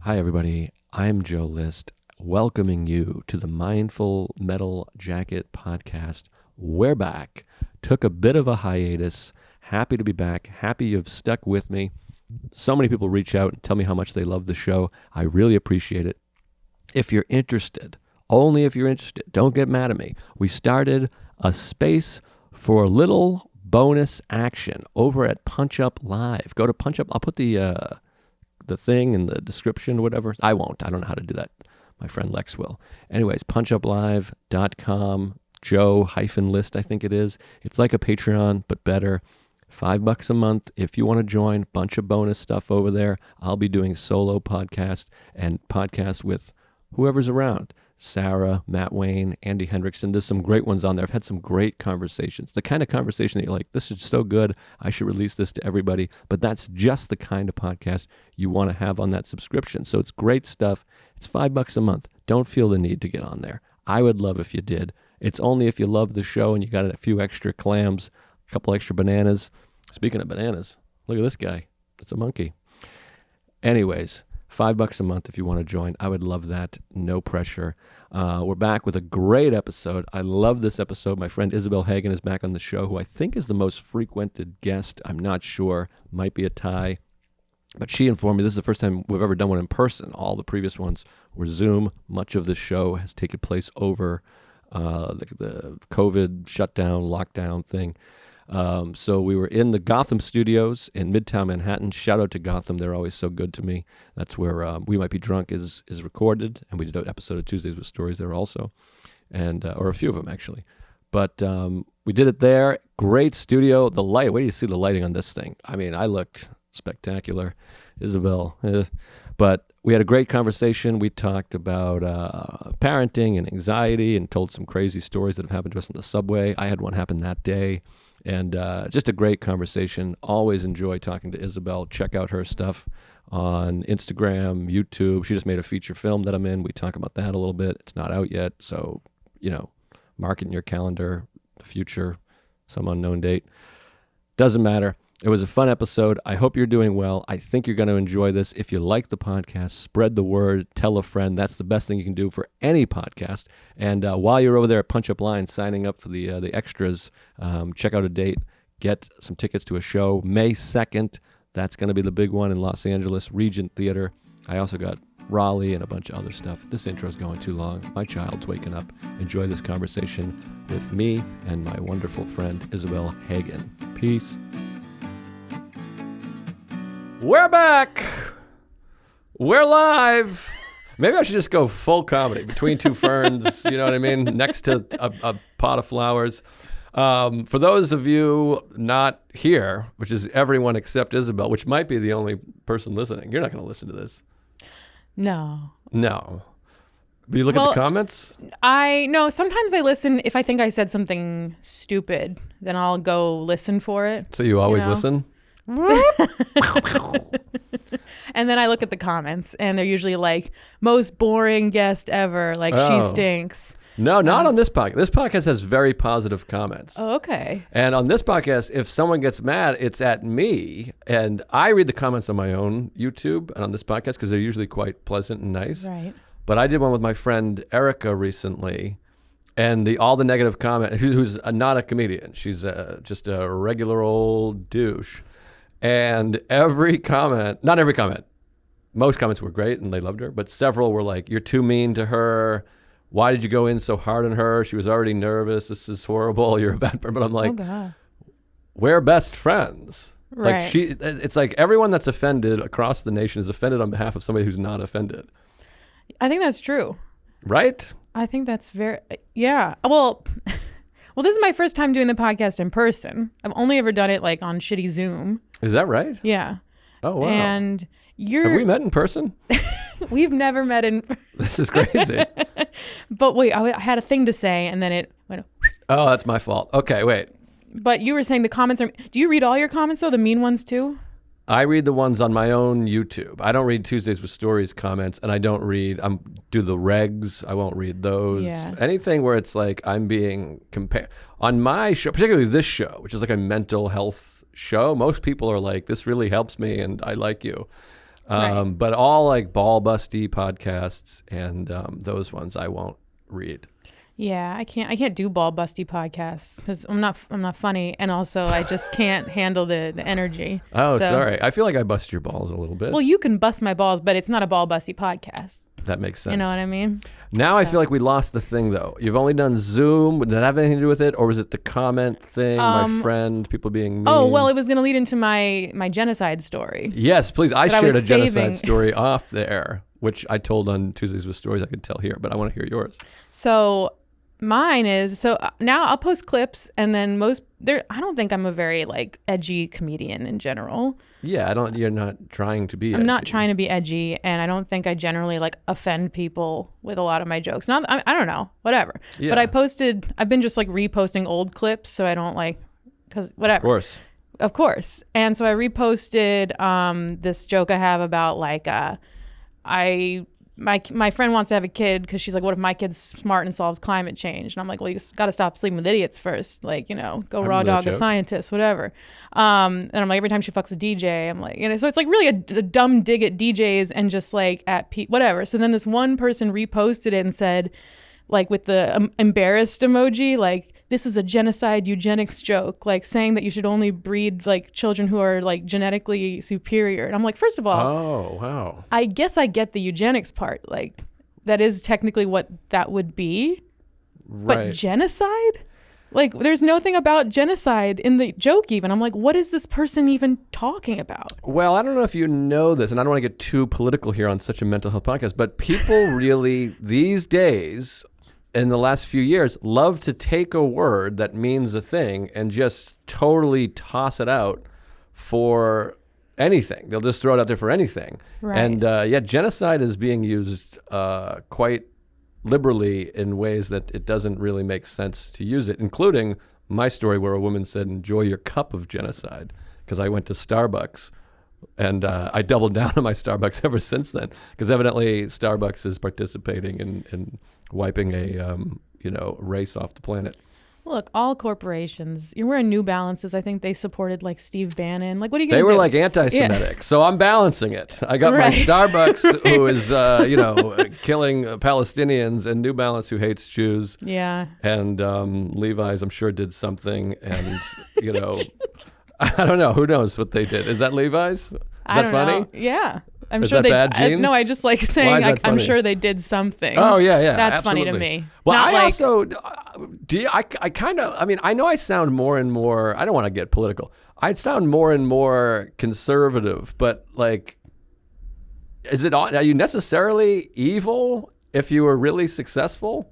Hi, everybody. I'm Joe List, welcoming you to the Mindful Metal Jacket podcast. We're back. Took a bit of a hiatus. Happy to be back. Happy you've stuck with me. So many people reach out and tell me how much they love the show. I really appreciate it. If you're interested, only if you're interested, don't get mad at me. We started a space for a little bonus action over at Punch Up Live. Go to Punch Up. I'll put the thing in the description, whatever. I won't. I don't know how to do that. My friend Lex will. Anyways, punchuplive.com, Joe-List, I think it is. It's like a Patreon, but better. $5 a month if you want to join. Bunch of bonus stuff over there. I'll be doing solo podcasts and podcasts with whoever's around. Sarah, Matt Wayne, Andy Hendrickson. There's some great ones on there. I've had some great conversations. The kind of conversation that you're like, this is so good, I should release this to everybody. But that's just the kind of podcast you want to have on that subscription. So it's great stuff. It's $5 a month. Don't feel the need to get on there. I would love if you did. It's only if you love the show and you got a few extra clams, a couple extra bananas. Speaking of bananas, look at this guy. It's a monkey. Anyways, $5 a month if you want to join. I would love that. No pressure. We're back with a great episode. I love this episode. My friend Isabel Hagen is back on the show, who I think is the most frequented guest. I'm not sure. Might be a tie. But she informed me this is the first time we've ever done one in person. All the previous ones were Zoom. Much of the show has taken place over the COVID shutdown, lockdown thing. So we were in the Gotham studios in Midtown Manhattan. Shout out to Gotham. They're always so good to me. That's where We Might Be Drunk is recorded. And we did an episode of Tuesdays with Stories there also. And or a few of them, actually. But we did it there. Great studio. The light. Wait till you see the lighting on this thing. I mean, I looked spectacular. Isabel. But we had a great conversation. We talked about parenting and anxiety and told some crazy stories that have happened to us on the subway. I had one happen that day. And just a great conversation. Always enjoy talking to Isabel. Check out her stuff on Instagram, YouTube. She just made a feature film that I'm in. We talk about that a little bit. It's not out yet. So, mark it in your calendar, the future, some unknown date. Doesn't matter. It was a fun episode. I hope you're doing well. I think you're going to enjoy this. If you like the podcast, spread the word, tell a friend. That's the best thing you can do for any podcast. And while you're over there at Punch Up Line signing up for the extras, check out a date, get some tickets to a show. May 2nd, that's going to be the big one in Los Angeles, Regent Theater. I also got Raleigh and a bunch of other stuff. This intro's going too long. My child's waking up. Enjoy this conversation with me and my wonderful friend, Isabel Hagen. Peace. We're back. We're live. Maybe I should just go full comedy between two ferns, you know what I mean? Next to a pot of flowers. For those of you not here, which is everyone except Isabel, which might be the only person listening. You're not going to listen to this. No. But you look at the comments? No, sometimes I listen. If I think I said something stupid, then I'll go listen for it. So you always listen? And then I look at the comments, and they're usually like, most boring guest ever, like she stinks. No, not on this podcast. This podcast has very positive comments. Oh, okay. And on this podcast, if someone gets mad, it's at me, and I read the comments on my own YouTube and on this podcast because they're usually quite pleasant and nice. Right. But I did one with my friend Erica recently, and all the negative comment, who's not a comedian. She's just a regular old douche. And every comment, not every comment, most comments were great and they loved her, but several were like, you're too mean to her. Why did you go in so hard on her? She was already nervous. This is horrible. You're a bad person. But I'm like, we're best friends. Right. Like it's like everyone that's offended across the nation is offended on behalf of somebody who's not offended. I think that's true. Right? I think that's yeah. Well, this is my first time doing the podcast in person. I've only ever done it like on shitty Zoom. Is that right? Yeah. Oh, wow. And have we met in person? We've never met in This is crazy. But wait, I had a thing to say and then it went. Oh, that's my fault. Okay, wait. But you were saying the comments are... Do you read all your comments though? The mean ones too? I read the ones on my own YouTube. I don't read Tuesdays with Stories comments, and I don't read, do the regs. I won't read those. Yeah. Anything where it's like I'm being compared. On my show, particularly this show, which is like a mental health show, most people are like, this really helps me and I like you. Right. But all like ball busty podcasts and those ones I won't read. Yeah, I can't do ball busty podcasts because I'm not funny, and also I just can't handle the energy. Oh, So- sorry. I feel like I bust your balls a little bit. Well, you can bust my balls, but it's not a ball busty podcast. That makes sense. You know what I mean? Now I feel like we lost the thing, though. You've only done Zoom. Did that have anything to do with it? Or was it the comment thing, my friend, people being mean? Oh, well, it was going to lead into my genocide story. Yes, please. I That I shared a was genocide saving. story off there, which I told on Tuesdays with Stories I could tell here, but I want to hear yours. So mine is, now I'll post clips, and then I don't think I'm a very like edgy comedian in general. Yeah, you're not trying to be I'm not trying to be edgy, and I don't think I generally like offend people with a lot of my jokes. Not, I don't know, whatever. Yeah. But I've been just like reposting old clips, so I don't like, cause whatever. Of course. And so I reposted this joke I have about like my friend wants to have a kid because she's like, what if my kid's smart and solves climate change? And I'm like, well, you got to stop sleeping with idiots first. Like, go raw dog a scientist, whatever. And I'm like, every time she fucks a DJ, I'm like, so it's like really a dumb dig at DJs and just like at whatever. So then this one person reposted it and said, like with the embarrassed emoji, like, this is a genocide eugenics joke, like saying that you should only breed like children who are like genetically superior. And I'm like, first of all, oh, wow. I guess I get the eugenics part. Like that is technically what that would be. Right. But genocide? Like there's nothing about genocide in the joke even. I'm like, what is this person even talking about? Well, I don't know if you know this, and I don't want to get too political here on such a mental health podcast, but people really these days in the last few years love to take a word that means a thing and just totally toss it out for anything. They'll just throw it out there for anything. Right. And genocide is being used quite liberally in ways that it doesn't really make sense to use it, including my story where a woman said, enjoy your cup of genocide, because I went to Starbucks. And I doubled down on my Starbucks ever since then, because evidently Starbucks is participating in wiping a race off the planet. Look, all corporations, you're wearing New Balances. I think they supported like Steve Bannon. Like, what are you going to They do? were like anti-Semitic, so I'm balancing it. I got Right. my Starbucks, who is killing Palestinians, and New Balance, who hates Jews. Yeah. And Levi's, I'm sure, did something, and I don't know. Who knows what they did? Is that Levi's? Is I that don't funny? know. Yeah. I'm Is sure that they bad jeans? No, I just like Why saying is that I'm funny? sure they did something. Oh yeah, That's absolutely. funny to me. Well, Not I like, also I know I sound more and more. I don't want to get political. I sound more and more conservative, but like, are you necessarily evil if you were really successful?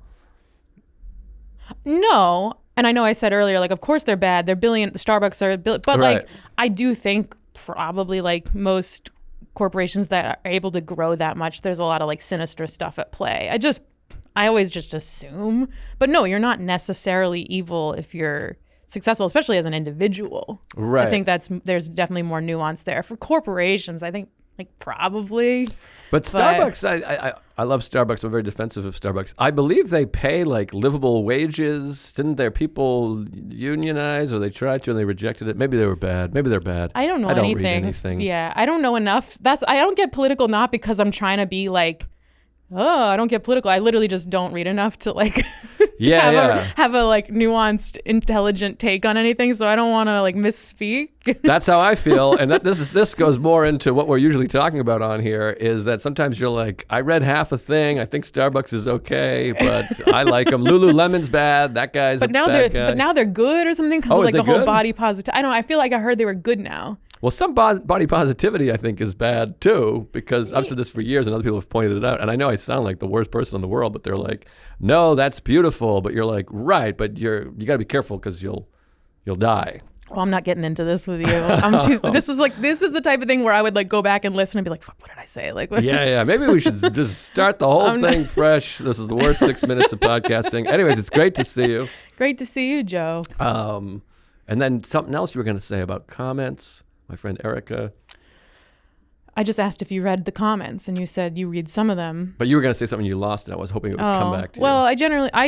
No. And I know I said earlier, like, of course they're bad. They're Starbucks are, but Right. like, I do think probably like most corporations that are able to grow that much, there's a lot of like sinister stuff at play. I always just assume, but no, you're not necessarily evil if you're successful, especially as an individual. Right. I think there's definitely more nuance there. For corporations, I think like preferably. But Starbucks, I love Starbucks. I'm very defensive of Starbucks. I believe they pay like livable wages. Didn't their people unionize, or they tried to and they rejected it? Maybe they were bad. Maybe they're bad. I don't know Read anything. anything. Yeah, I don't know enough. I don't get political not because I'm trying to be like, oh, I don't get political. I literally just don't read enough to like have a like nuanced, intelligent take on anything. So I don't want to like misspeak. That's how I feel, and this goes more into what we're usually talking about on here. Is that sometimes you're like, I read half a thing. I think Starbucks is okay, but I like them. Lululemon's bad. That guy's But now they're good or something because Oh, of like is the they whole good? body positive. I feel like I heard they were good now. Well, some body positivity, I think, is bad too, because I've said this for years and other people have pointed it out. And I know I sound like the worst person in the world, but they're like, no, that's beautiful. But you're like, right, but you got to be careful because you'll die. Well, I'm not getting into this with you. This is the type of thing where I would like go back and listen and be like, fuck, what did I say? Like, what? Yeah. Maybe we should just start the whole thing fresh. This is the worst 6 minutes of podcasting. Anyways, it's great to see you. Great to see you, Joe. And then something else you were going to say about comments. My friend Erica. I just asked if you read the comments, and you said you read some of them. But you were going to say something you lost, and I was hoping it would come back to you. Well, I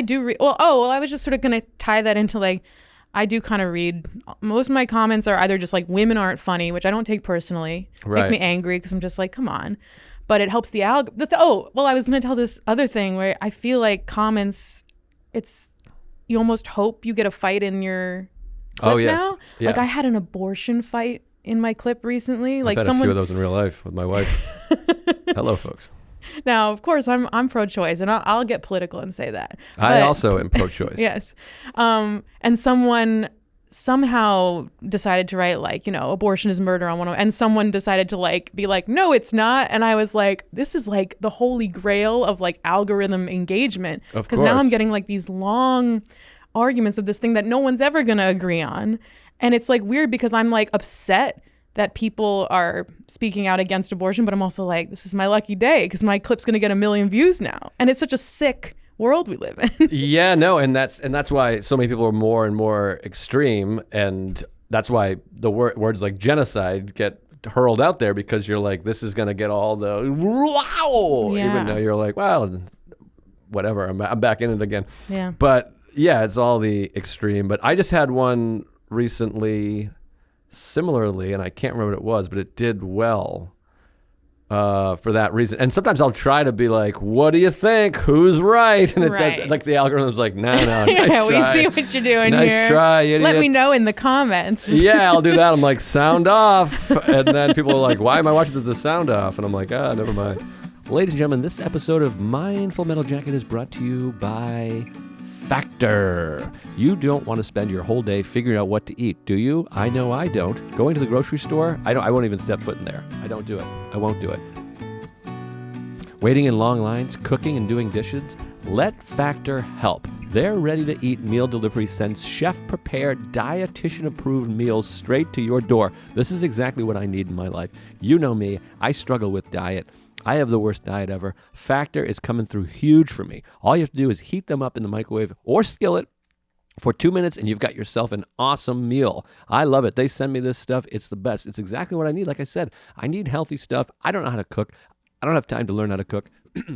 do read. I was just sort of going to tie that into like, I do kind of read, most of my comments are either just like women aren't funny, which I don't take personally. Right. Makes me angry because I'm just like, come on. But it helps the I was going to tell this other thing where I feel like comments, you almost hope you get a fight in your clip now. Yeah. Like I had an abortion fight in my clip recently. I've like had someone a few of those in real life with my wife. Hello, folks. Now, of course, I'm pro-choice, and I'll get political and say that. I also am pro-choice. Yes. And someone somehow decided to write like, abortion is murder on one of, and someone decided to like be like, no, it's not. And I was like, this is like the holy grail of like algorithm engagement. Because now I'm getting like these long arguments of this thing that no one's ever going to agree on. And it's like weird because I'm like upset that people are speaking out against abortion, but I'm also like, this is my lucky day because my clip's gonna get 1 million views now. And it's such a sick world we live in. Yeah, no, and that's why so many people are more and more extreme, and that's why the words like genocide get hurled out there, because you're like, this is gonna get all the wow, even though you're like, well, whatever, I'm back in it again. Yeah. But yeah, it's all the extreme. But I just had one recently similarly, and I can't remember what it was, but it did well for that reason. And sometimes I'll try to be like, what do you think? Who's right? And it does, like the algorithm's like, no, nice yeah, we try. see what you're doing nice here. Nice try, idiot. Let me know in the comments. Yeah, I'll do that. I'm like, sound off. And then people are like, why am I watching this sound off? And I'm like, never mind. Ladies and gentlemen, this episode of Mindful Metal Jacket is brought to you by Factor. You don't want to spend your whole day figuring out what to eat, do you? I know I don't. Going to the grocery store, I won't even step foot in there. I don't do it. I won't do it. Waiting in long lines, cooking and doing dishes? Let Factor help. Their ready-to-eat meal delivery sends chef-prepared, dietitian-approved meals straight to your door. This is exactly what I need in my life. You know me. I struggle with diet. I have the worst diet ever. Factor is coming through huge for me. All you have to do is heat them up in the microwave or skillet for 2 minutes, and you've got yourself an awesome meal. I love it. They send me this stuff. It's the best. It's exactly what I need. Like I said, I need healthy stuff. I don't know how to cook. I don't have time to learn how to cook.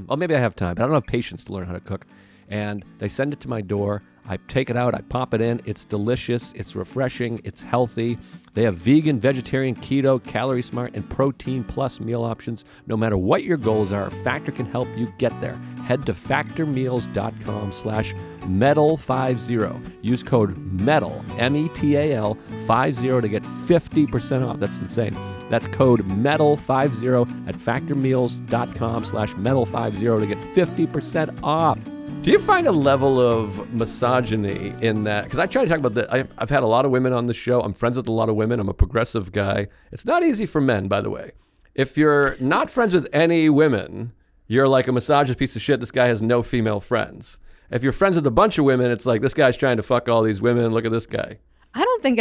Well, maybe I have time, but I don't have patience to learn how to cook. And they send it to my door. I take it out, I pop it in. It's delicious, it's refreshing, it's healthy. They have vegan, vegetarian, keto, calorie smart, and protein plus meal options. No matter what your goals are, Factor can help you get there. Head to factormeals.com/metal50. Use code METAL, METAL 50 to get 50% off. That's insane. That's code METAL50 at factormeals.com/metal50 to get 50% off. Do you find a level of misogyny in that? Because I try to talk about that. I've had a lot of women on the show. I'm friends with a lot of women. I'm a progressive guy. It's not easy for men, by the way. If you're not friends with any women, you're like a misogynist piece of shit. This guy has no female friends. If you're friends with a bunch of women, it's like, this guy's trying to fuck all these women. Look at this guy. I don't think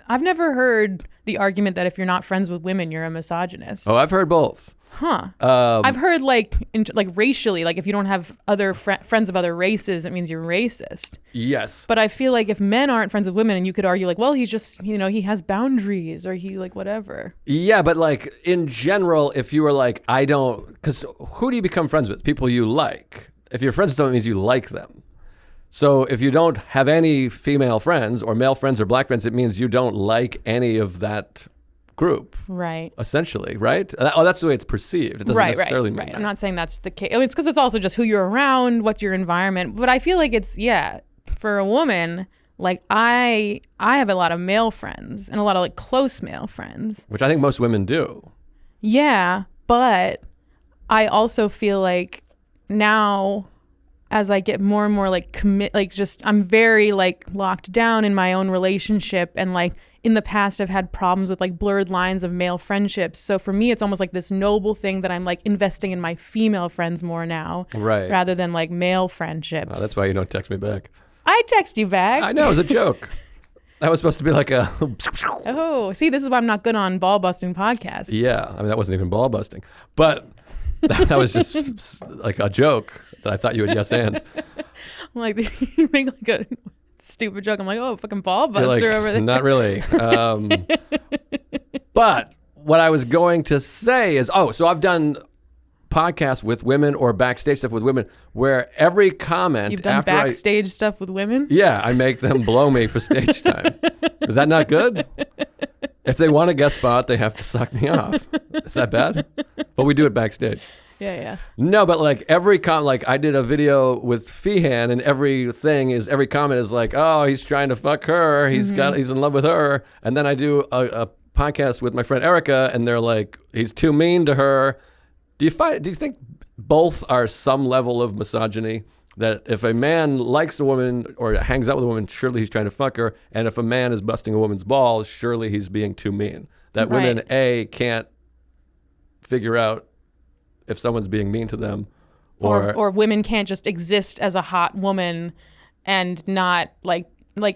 I've never heard the argument that if you're not friends with women, you're a misogynist. Oh, I've heard both. Huh. I've heard like racially, like if you don't have other friends of other races, it means you're racist. Yes. But I feel like if men aren't friends with women, and you could argue like, well, he's just, he has boundaries, or he like whatever. Yeah, but like in general, if you were like, because who do you become friends with? People you like. If you're friends with someone, it means you like them. So if you don't have any female friends or male friends or black friends, it means you don't like any of that group. Right. Essentially, right? Oh, that's the way it's perceived. It doesn't necessarily mean that. I'm not saying that's the case. It's because it's also just who you're around, what's your environment. But I feel like it's, for a woman, like I have a lot of male friends and a lot of like close male friends. Which I think most women do. Yeah, but I also feel like now, as I get more and more like I'm very like locked down in my own relationship, and like in the past I've had problems with like blurred lines of male friendships. So for me, it's almost like this noble thing that I'm like investing in my female friends more now, right? Rather than like male friendships. Oh, that's why you don't text me back. I text you back. I know, it was a joke. That was supposed to be like a... Oh, see, this is why I'm not good on ball busting podcasts. Yeah, I mean, that wasn't even ball busting. But... that was just like a joke that I thought you would yes and. I'm like, you make like a stupid joke. I'm like, oh, fucking ball buster like, over there. Not really. But what I was going to say is, so I've done podcasts with women or backstage stuff with women where every comment You've done backstage stuff with women? Yeah, I make them blow me for stage time. Is that not good? If they want a guest spot, they have to suck me off. Is that bad? But we do it backstage. Yeah. No, but like every comment, like I did a video with Feehan, and every comment is like, oh, he's trying to fuck her. He's in love with her. And then I do a podcast with my friend Erica, and they're like, he's too mean to her. Do you think both are some level of misogyny? That if a man likes a woman or hangs out with a woman, surely he's trying to fuck her. And if a man is busting a woman's balls, surely he's being too mean. That women, can't figure out if someone's being mean to them. Or women can't just exist as a hot woman and not like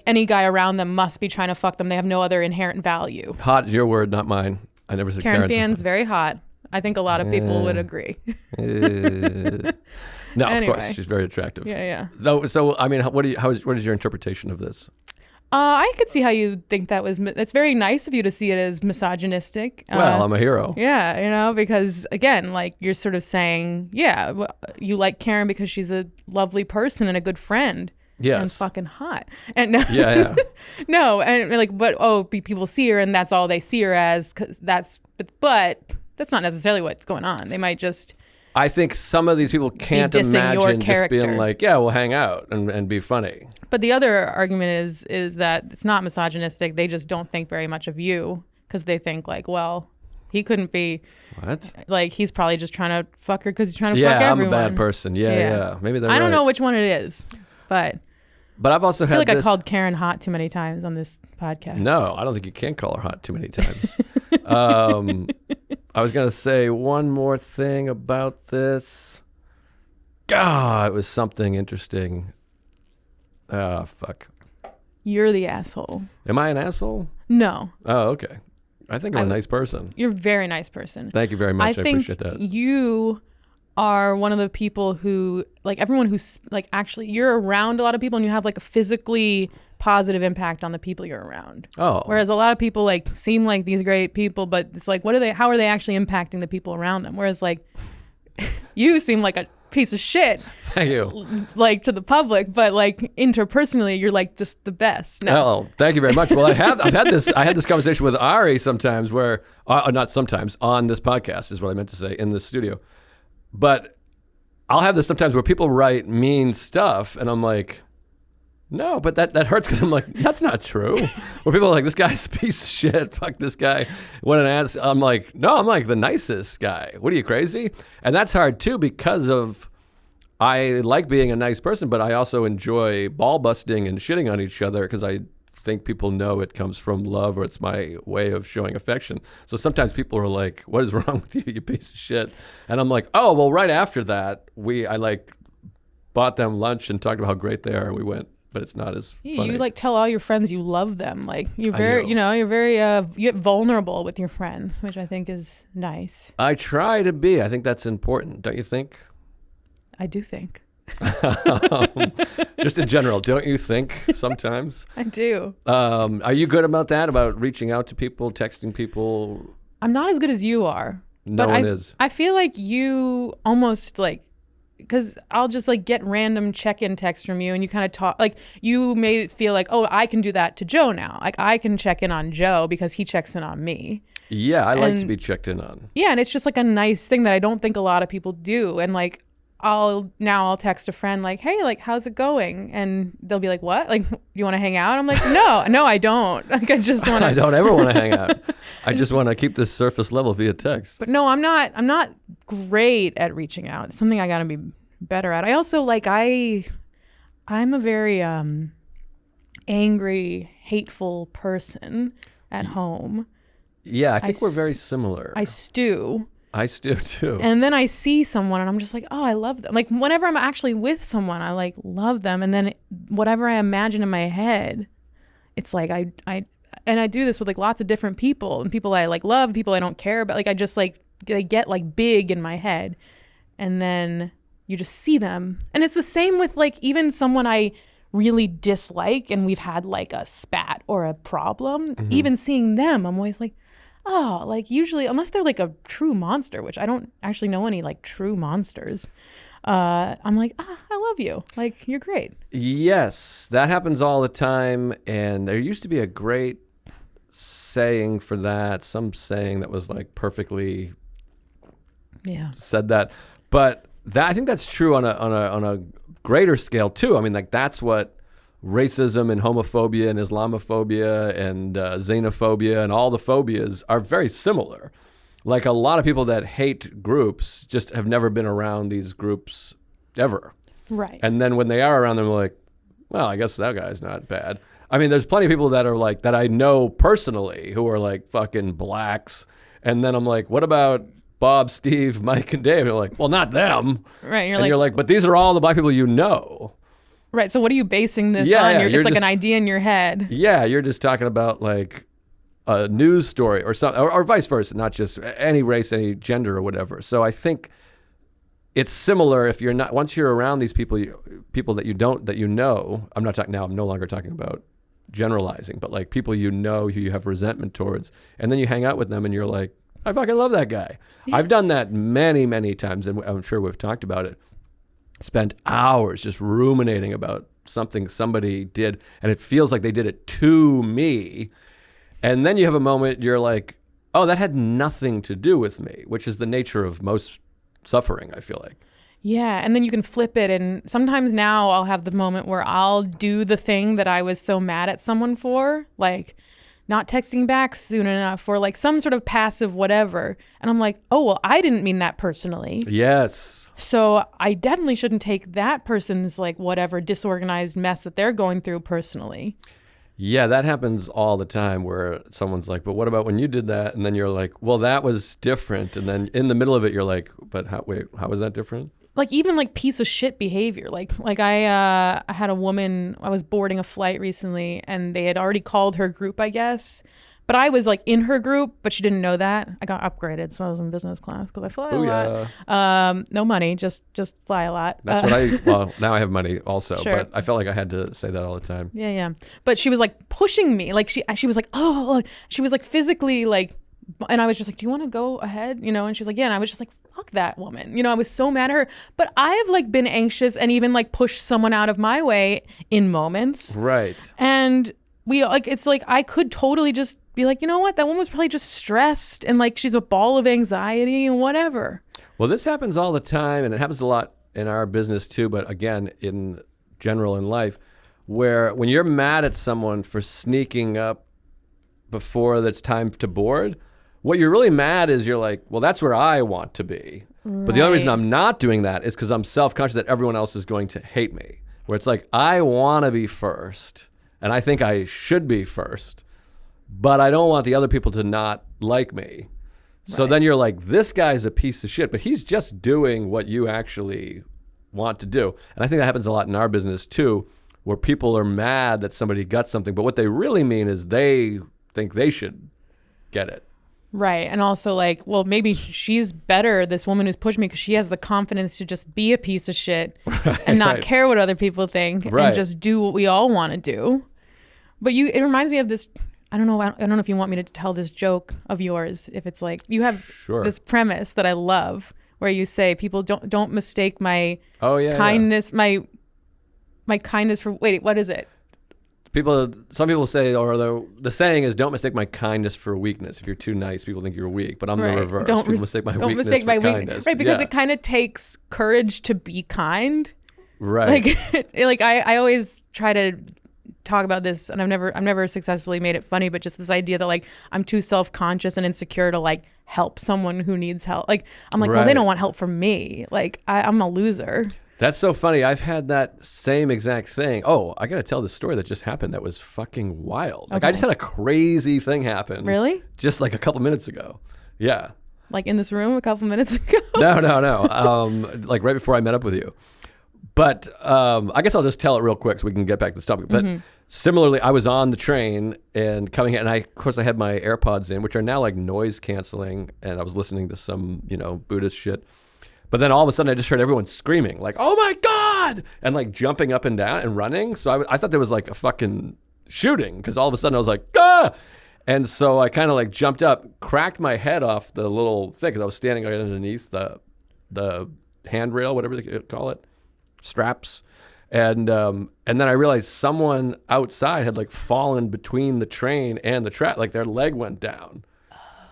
any guy around them must be trying to fuck them. They have no other inherent value. Hot is your word, not mine. I never said Karen Fan's very hot. I think a lot of people would agree. No, anyway. Of course, she's very attractive. Yeah. No, so I mean, what is your interpretation of this? I could see how you think that was. It's very nice of you to see it as misogynistic. Well, I'm a hero. Yeah, because again, like you're sort of saying, you like Karen because she's a lovely person and a good friend. Yes. And fucking hot. And yeah. No, and like, but people see her and that's all they see her as. But that's not necessarily what's going on. They might just. I think some of these people can't imagine just being like, yeah, we'll hang out and be funny. But the other argument is that it's not misogynistic. They just don't think very much of you because they think like, well, he couldn't be. What? Like he's probably just trying to fuck her because he's trying to fuck everyone. Yeah, I'm a bad person. Yeah. Maybe they're I don't know which one it is, but I've also had I called Karen hot too many times on this podcast. No, I don't think you can call her hot too many times. I was going to say one more thing about this. God, it was something interesting. Oh, fuck. You're the asshole. Am I an asshole? No. Oh, okay. I think I'm a nice person. You're a very nice person. Thank you very much. I appreciate that. You are one of the people who, like everyone who's like actually, you're around a lot of people and you have like a physically positive impact on the people you're around. Oh. Whereas a lot of people like seem like these great people, but it's like, how are they actually impacting the people around them? Whereas like you seem like a piece of shit. Thank you. Like to the public, but like interpersonally, you're like just the best. No. Oh, thank you very much. Well, I had this conversation with Ari sometimes where, not sometimes, on this podcast is what I meant to say, in the studio. But I'll have this sometimes where people write mean stuff and I'm like, no, but that hurts because I'm like, that's not true. Where people are like, this guy's a piece of shit. Fuck this guy. When an ass, I'm like, no, I'm like the nicest guy. What are you, crazy? And that's hard too because of, I like being a nice person, but I also enjoy ball busting and shitting on each other because I think people know it comes from love or it's my way of showing affection. So sometimes people are like, what is wrong with you, you piece of shit? And I'm like, oh, well, right after that, I like bought them lunch and talked about how great they are and we went. But it's not as funny. You like tell all your friends you love them. Like you're very, you're very you get vulnerable with your friends, which I think is nice. I try to be. I think that's important. Don't you think? I do think. Just in general, don't you think sometimes? I do. Are you good about that? About reaching out to people, texting people? I'm not as good as you are. No one is. I feel like you almost like, because I'll just like get random check-in texts from you and you kind of talk, like you made it feel like, oh, I can do that to Joe now. Like I can check in on Joe because he checks in on me. Yeah, I like to be checked in on. Yeah, and it's just like a nice thing that I don't think a lot of people do. And like I'll text a friend like, hey, like how's it going? And they'll be like, what? Like, you want to hang out? I'm like, no, I don't. Like I just want to. I don't ever want to hang out. I just want to keep this surface level via text. But no, I'm not great at reaching out. It's something I got to be better at. I also like I'm a very angry, hateful person at home. Yeah, I think we're very similar. I stew too. And then I see someone and I'm just like, oh, I love them. Like whenever I'm actually with someone, I like love them. And then whatever I imagine in my head, it's like I do this with like lots of different people and people I like love, people I don't care about. Like I just like, they get like big in my head and then you just see them. And it's the same with like even someone I really dislike and we've had like a spat or a problem, even seeing them, I'm always like, oh, like usually, unless they're like a true monster, which I don't actually know any like true monsters. I'm like, I love you. Like, you're great. Yes, that happens all the time. And there used to be a great saying for that, some saying that was like perfectly said that. But that, I think that's true on a greater scale too. I mean, like that's what racism and homophobia and Islamophobia and xenophobia and all the phobias are very similar. Like a lot of people that hate groups just have never been around these groups ever. Right. And then when they are around them, they're like, well, I guess that guy's not bad. I mean, there's plenty of people that are like, that I know personally who are like fucking blacks. And then I'm like, what about Bob, Steve, Mike, and Dave? And they're like, well, not them. Right. You're like, but these are all the black people you know. Right. So what are you basing this on? It's like an idea in your head. Yeah. You're just talking about like a news story or something, or vice versa, not just any race, any gender or whatever. So I think it's similar if you're not, once you're around these people, people that you don't, that you know, I'm no longer talking about generalizing, but like people you know who you have resentment towards, and then you hang out with them and you're like, I fucking love that guy. Yeah. I've done that many, many times, and I'm sure we've talked about it. Spent hours just ruminating about something somebody did, and it feels like they did it to me. And then you have a moment, you're like, oh, that had nothing to do with me, which is the nature of most suffering, I feel like. Yeah, and then you can flip it, and sometimes now I'll have the moment where I'll do the thing that I was so mad at someone for, like not texting back soon enough, or like some sort of passive whatever. And I'm like, oh, well, I didn't mean that personally. Yes. So I definitely shouldn't take that person's like whatever disorganized mess that they're going through personally. Yeah, that happens all the time where someone's like, but what about when you did that? And then you're like, well, that was different. And then in the middle of it, you're like, but how was that different? Like even like piece of shit behavior. Like I had a woman, I was boarding a flight recently and they had already called her group, I guess. But I was like in her group, but she didn't know that. I got upgraded, so I was in business class because I fly a lot. No money, just fly a lot. That's well, now I have money also, sure. But I felt like I had to say that all the time. Yeah. But she was like pushing me. Like she was like, oh, she was like physically like, and I was just like, do you want to go ahead? You know, and she was like, yeah. And I was just like, fuck that woman. You know, I was so mad at her. But I have like been anxious and even like pushed someone out of my way in moments. Right. And it's like I could totally just be like, you know what, that woman was probably just stressed and like she's a ball of anxiety and whatever. Well, this happens all the time, and it happens a lot in our business too, but again, in general in life, where when you're mad at someone for sneaking up before it's time to board, what you're really mad is you're like, well, that's where I want to be. Right. But the only reason I'm not doing that is because I'm self-conscious that everyone else is going to hate me, where it's like, I want to be first. And I think I should be first, but I don't want the other people to not like me. So then you're like, this guy's a piece of shit, but he's just doing what you actually want to do. And I think that happens a lot in our business too, where people are mad that somebody got something, but what they really mean is they think they should get it. Right. And also like, well, maybe she's better, this woman who's pushed me, because she has the confidence to just be a piece of shit and not care what other people think and just do what we all want to do. But it reminds me of this, I don't know if you want me to tell this joke of yours, if it's like, you have this premise that I love where you say people don't mistake my kindness, my kindness for, wait, what is it? Some people say, or the saying is, don't mistake my kindness for weakness. If you're too nice, people think you're weak, but I'm the reverse. Don't mistake my weakness for kindness. Right, because it kind of takes courage to be kind. Right. Like I always try to talk about this, and I've never successfully made it funny, but just this idea that like I'm too self-conscious and insecure to like help someone who needs help. Like I'm like, well, they don't want help from me. Like I'm a loser. That's so funny. I've had that same exact thing. Oh, I got to tell this story that just happened that was fucking wild. Like I just had a crazy thing happen. Really? Just like a couple minutes ago. Yeah. Like in this room a couple minutes ago? No. Like right before I met up with you. But I guess I'll just tell it real quick so we can get back to the topic. But similarly, I was on the train and coming here, and of course I had my AirPods in, which are now like noise canceling, and I was listening to some, Buddhist shit. But then all of a sudden I just heard everyone screaming like, oh my God, and like jumping up and down and running. So I thought there was like a fucking shooting, because all of a sudden I was like, ah! And so I kind of like jumped up, cracked my head off the little thing because I was standing right underneath the handrail, whatever they call it, straps. And then I realized someone outside had like fallen between the train and the track, like their leg went down.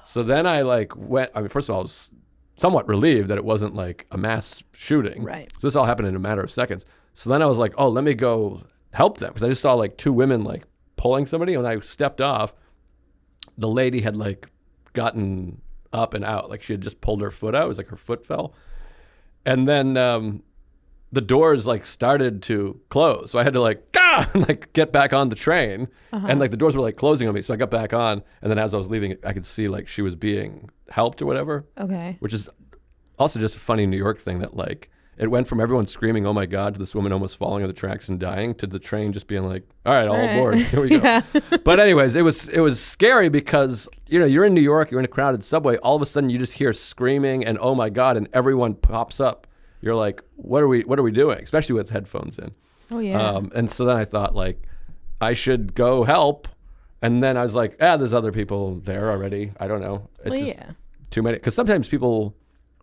So then I like went, I mean, first of all, I was somewhat relieved that it wasn't like a mass shooting. Right. So this all happened in a matter of seconds. So then I was like, oh, let me go help them. Because I just saw like two women like pulling somebody. And when I stepped off, the lady had like gotten up and out. Like she had just pulled her foot out. It was like her foot fell. And then the doors like started to close. So I had to like, like get back on the train. And like the doors were like closing on me. So I got back on. And then as I was leaving, I could see like she was being helped or whatever. Okay. Which is also just a funny New York thing that like, it went from everyone screaming, oh my God, to this woman almost falling on the tracks and dying, to the train just being like, all right, all aboard, here we go. Yeah. But anyways, it was scary because, you know, you're in New York, you're in a crowded subway, all of a sudden you just hear screaming and oh my God, and everyone pops up. You're like, what are we doing? Especially with headphones in. Oh yeah. And so then I thought like, I should go help. And then I was like, there's other people there already. I don't know. It's just too many. Because sometimes people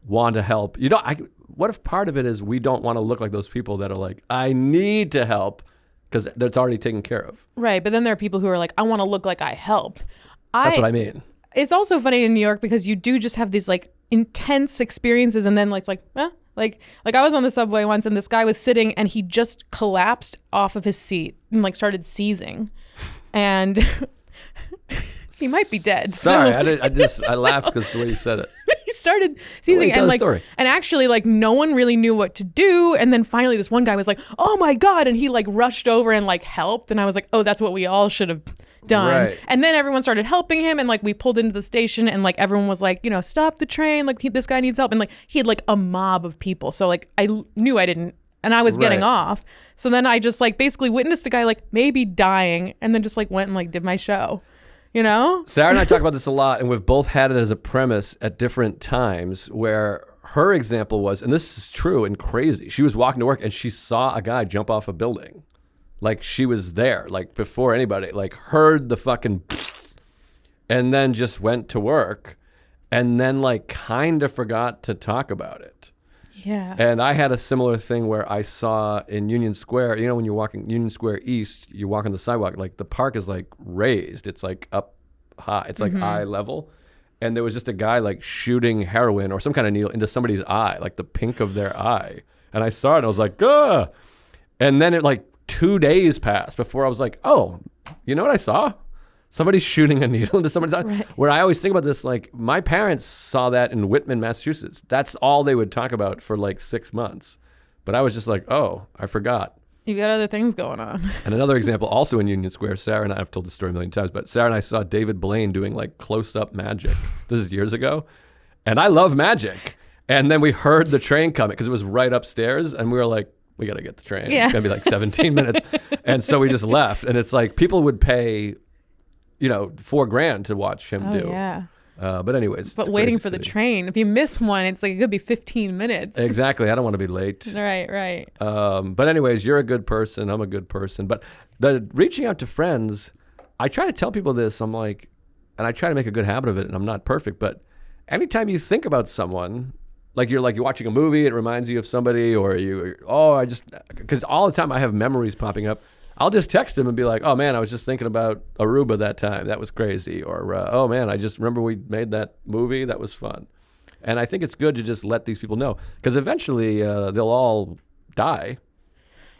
want to help. You know, what if part of it is we don't want to look like those people that are like, I need to help because that's already taken care of. Right. But then there are people who are like, I want to look like I helped. That's what I mean. It's also funny in New York because you do just have these like intense experiences and then like I was on the subway once and this guy was sitting and he just collapsed off of his seat and like started seizing. And he might be dead. Sorry, I laughed because the way you said it. He started seizing and like, and actually like no one really knew what to do. And then finally this one guy was like, oh my God. And he like rushed over and like helped. And I was like, oh, that's what we all should have done. Right. And then everyone started helping him. And like we pulled into the station and like everyone was like, you know, stop the train. Like this guy needs help. And like he had like a mob of people. So like I knew I didn't. And I was getting off. So then I just like basically witnessed a guy like maybe dying and then just like went and like did my show. You know? Sarah and I talk about this a lot, and we've both had it as a premise at different times where her example was, and this is true and crazy, she was walking to work and she saw a guy jump off a building. Like she was there, like before anybody, like heard the fucking and then just went to work and then like kind of forgot to talk about it. Yeah. And I had a similar thing where I saw in Union Square, you know, when you're walking Union Square East, you walk on the sidewalk, like the park is like raised. It's like up high. It's like eye level. And there was just a guy like shooting heroin or some kind of needle into somebody's eye, like the pink of their eye. And I saw it and I was like, ugh. And then it like 2 days passed before I was like, oh, you know what I saw? Somebody's shooting a needle into somebody's eye. Right. Where I always think about this, like my parents saw that in Whitman, Massachusetts. That's all they would talk about for like 6 months. But I was just like, oh, I forgot. You got other things going on. And another example, also in Union Square, Sarah and I have told the story a million times, but Sarah and I saw David Blaine doing like close-up magic. This is years ago. And I love magic. And then we heard the train coming because it was right upstairs. And we were like, we got to get the train. Yeah. It's going to be like 17 minutes. And so we just left. And it's like people would pay, you know, $4,000 to watch him do. Yeah. But anyways. But waiting for the train. If you miss one, it's like it could be 15 minutes. Exactly. I don't want to be late. Right. But anyways, you're a good person. I'm a good person. But the reaching out to friends, I try to tell people this. I'm like, and I try to make a good habit of it, and I'm not perfect, but anytime you think about someone, like you're watching a movie, it reminds you of somebody, or because all the time I have memories popping up. I'll just text him and be like, oh man, I was just thinking about Aruba that time. That was crazy. Or, oh man, I just remember we made that movie. That was fun. And I think it's good to just let these people know because eventually they'll all die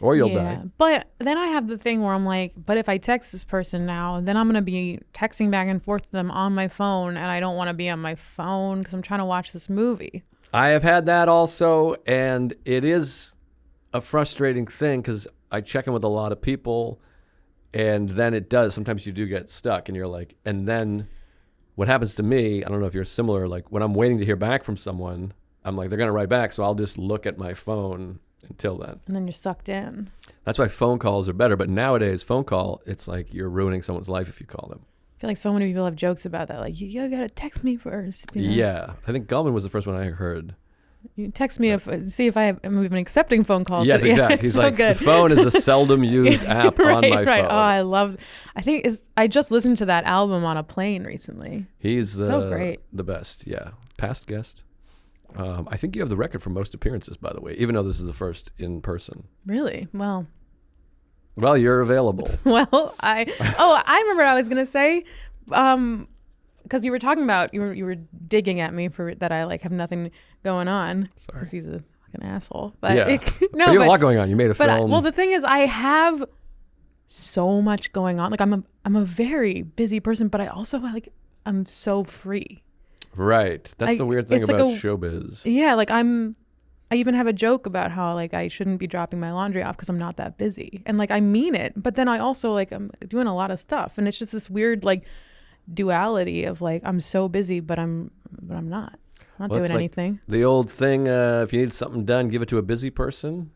or you'll die. But then I have the thing where I'm like, but if I text this person now, then I'm going to be texting back and forth to them on my phone. And I don't want to be on my phone because I'm trying to watch this movie. I have had that also. And it is a frustrating thing because I check in with a lot of people and then it does. Sometimes you do get stuck and you're like, and then what happens to me, I don't know if you're similar, like when I'm waiting to hear back from someone, I'm like, they're going to write back. So I'll just look at my phone until then. And then you're sucked in. That's why phone calls are better. But nowadays, phone call, it's like you're ruining someone's life if you call them. I feel like so many people have jokes about that. Like, you got to text me first. You know? Yeah. I think Gulman was the first one I heard. You text me see if I'm even accepting phone calls. Yes, exactly. He's so like, good. The phone is a seldom used app on my phone. I just listened to that album on a plane recently. He's so great. The best, yeah. Past guest. I think you have the record for most appearances, by the way, even though this is the first in person. Really? Well, you're available. Well, I remember what I was going to say. Because you were talking about, you were digging at me for that I like have nothing going on. Sorry. Because he's a fucking asshole. But yeah. You have a lot going on. You made a film. Well, the thing is, I have so much going on. Like I'm a very busy person, but I also I'm so free. Right. That's the weird thing about showbiz. Yeah. Like I even have a joke about how like I shouldn't be dropping my laundry off because I'm not that busy. And like I mean it, but then I also like I'm doing a lot of stuff. And it's just this weird like duality of like I'm so busy but I'm not doing anything. Like the old thing, if you need something done, give it to a busy person.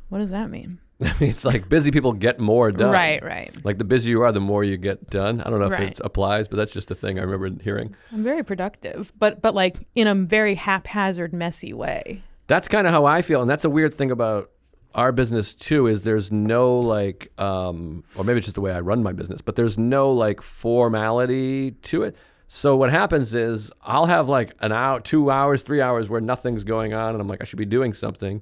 What does that mean? I mean, it's like busy people get more done. Right. Like the busier you are, the more you get done. I don't know if it applies, but that's just a thing I remember hearing. I'm very productive, but like in a very haphazard, messy way. That's kind of how I feel, and that's a weird thing about our business too, is there's no like, or maybe it's just the way I run my business, but there's no like formality to it. So what happens is I'll have like an hour, 2 hours, 3 hours where nothing's going on, and I'm like, I should be doing something.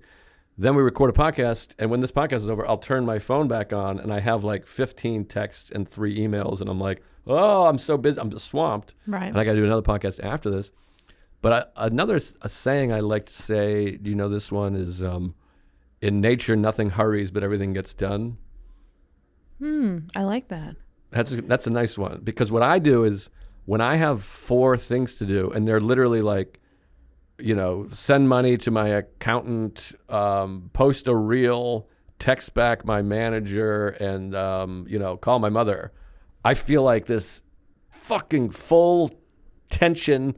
Then we record a podcast, and when this podcast is over, I'll turn my phone back on, and I have like 15 texts and 3 emails, and I'm like, oh, I'm so busy, I'm just swamped. Right. And I got to do another podcast after this. But a saying I like to say, do you know this one, is in nature, nothing hurries, but everything gets done. I like that. That's a nice one, because what I do is when I have 4 things to do, and they're literally like, send money to my accountant, post a reel, text back my manager, and, call my mother. I feel like this fucking full tension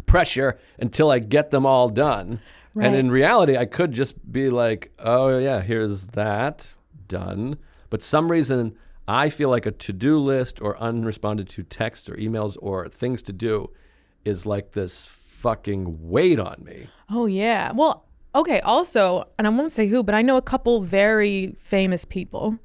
pressure until I get them all done. Right. And in reality, I could just be like, oh yeah, here's that done. But some reason I feel like a to-do list or unresponded to texts or emails or things to do is like this fucking weight on me. Oh yeah. Well, okay. Also, and I won't say who, but I know a couple very famous people,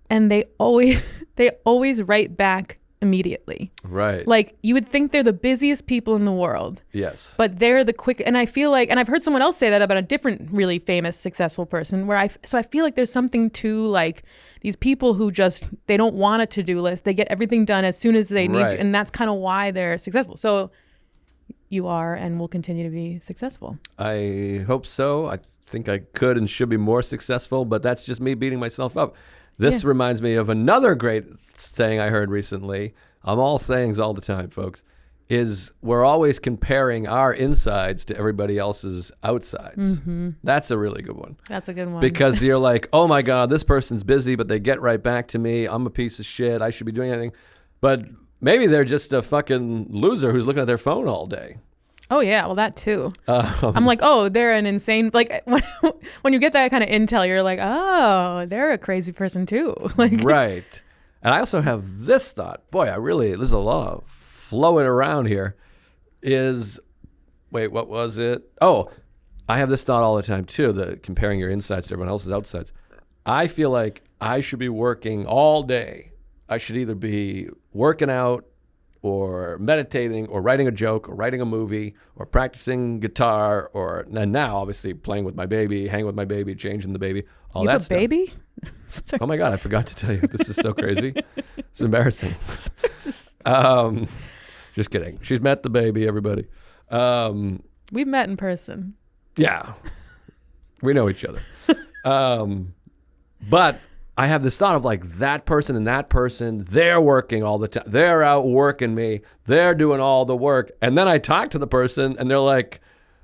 and they always write back immediately. Right. Like you would think they're the busiest people in the world. Yes. But they're the quick, and I feel like, and I've heard someone else say that about a different really famous, successful person, so I feel like there's something to like these people who just, they don't want a to-do list. They get everything done as soon as they need to, and that's kind of why they're successful. So you are and will continue to be successful. I hope so. I think I could and should be more successful, but that's just me beating myself up. This reminds me of another great saying I heard recently. I'm all sayings all the time, folks. Is we're always comparing our insides to everybody else's outsides. Mm-hmm. That's a really good one. That's a good one. Because you're like, oh my God, this person's busy, but they get right back to me. I'm a piece of shit. I should be doing anything. But maybe they're just a fucking loser who's looking at their phone all day. Oh yeah, well that too. I'm like, oh, they're an insane, like when you get that kind of intel, you're like, oh, they're a crazy person too. Like, right. And I also have this thought, boy, there's a lot of flowing around here, what was it? Oh, I have this thought all the time too, the comparing your insides to everyone else's outsides. I feel like I should be working all day. I should either be working out or meditating or writing a joke or writing a movie or practicing guitar and now obviously playing with my baby, hanging with my baby, changing the baby, all you that have stuff. A baby? Oh my God, I forgot to tell you. This is so crazy. It's embarrassing. Just kidding. She's met the baby, everybody. We've met in person. Yeah. We know each other. But I have this thought of like that person and that person, they're working all the time. They're out working me. They're doing all the work. And then I talk to the person and they're like,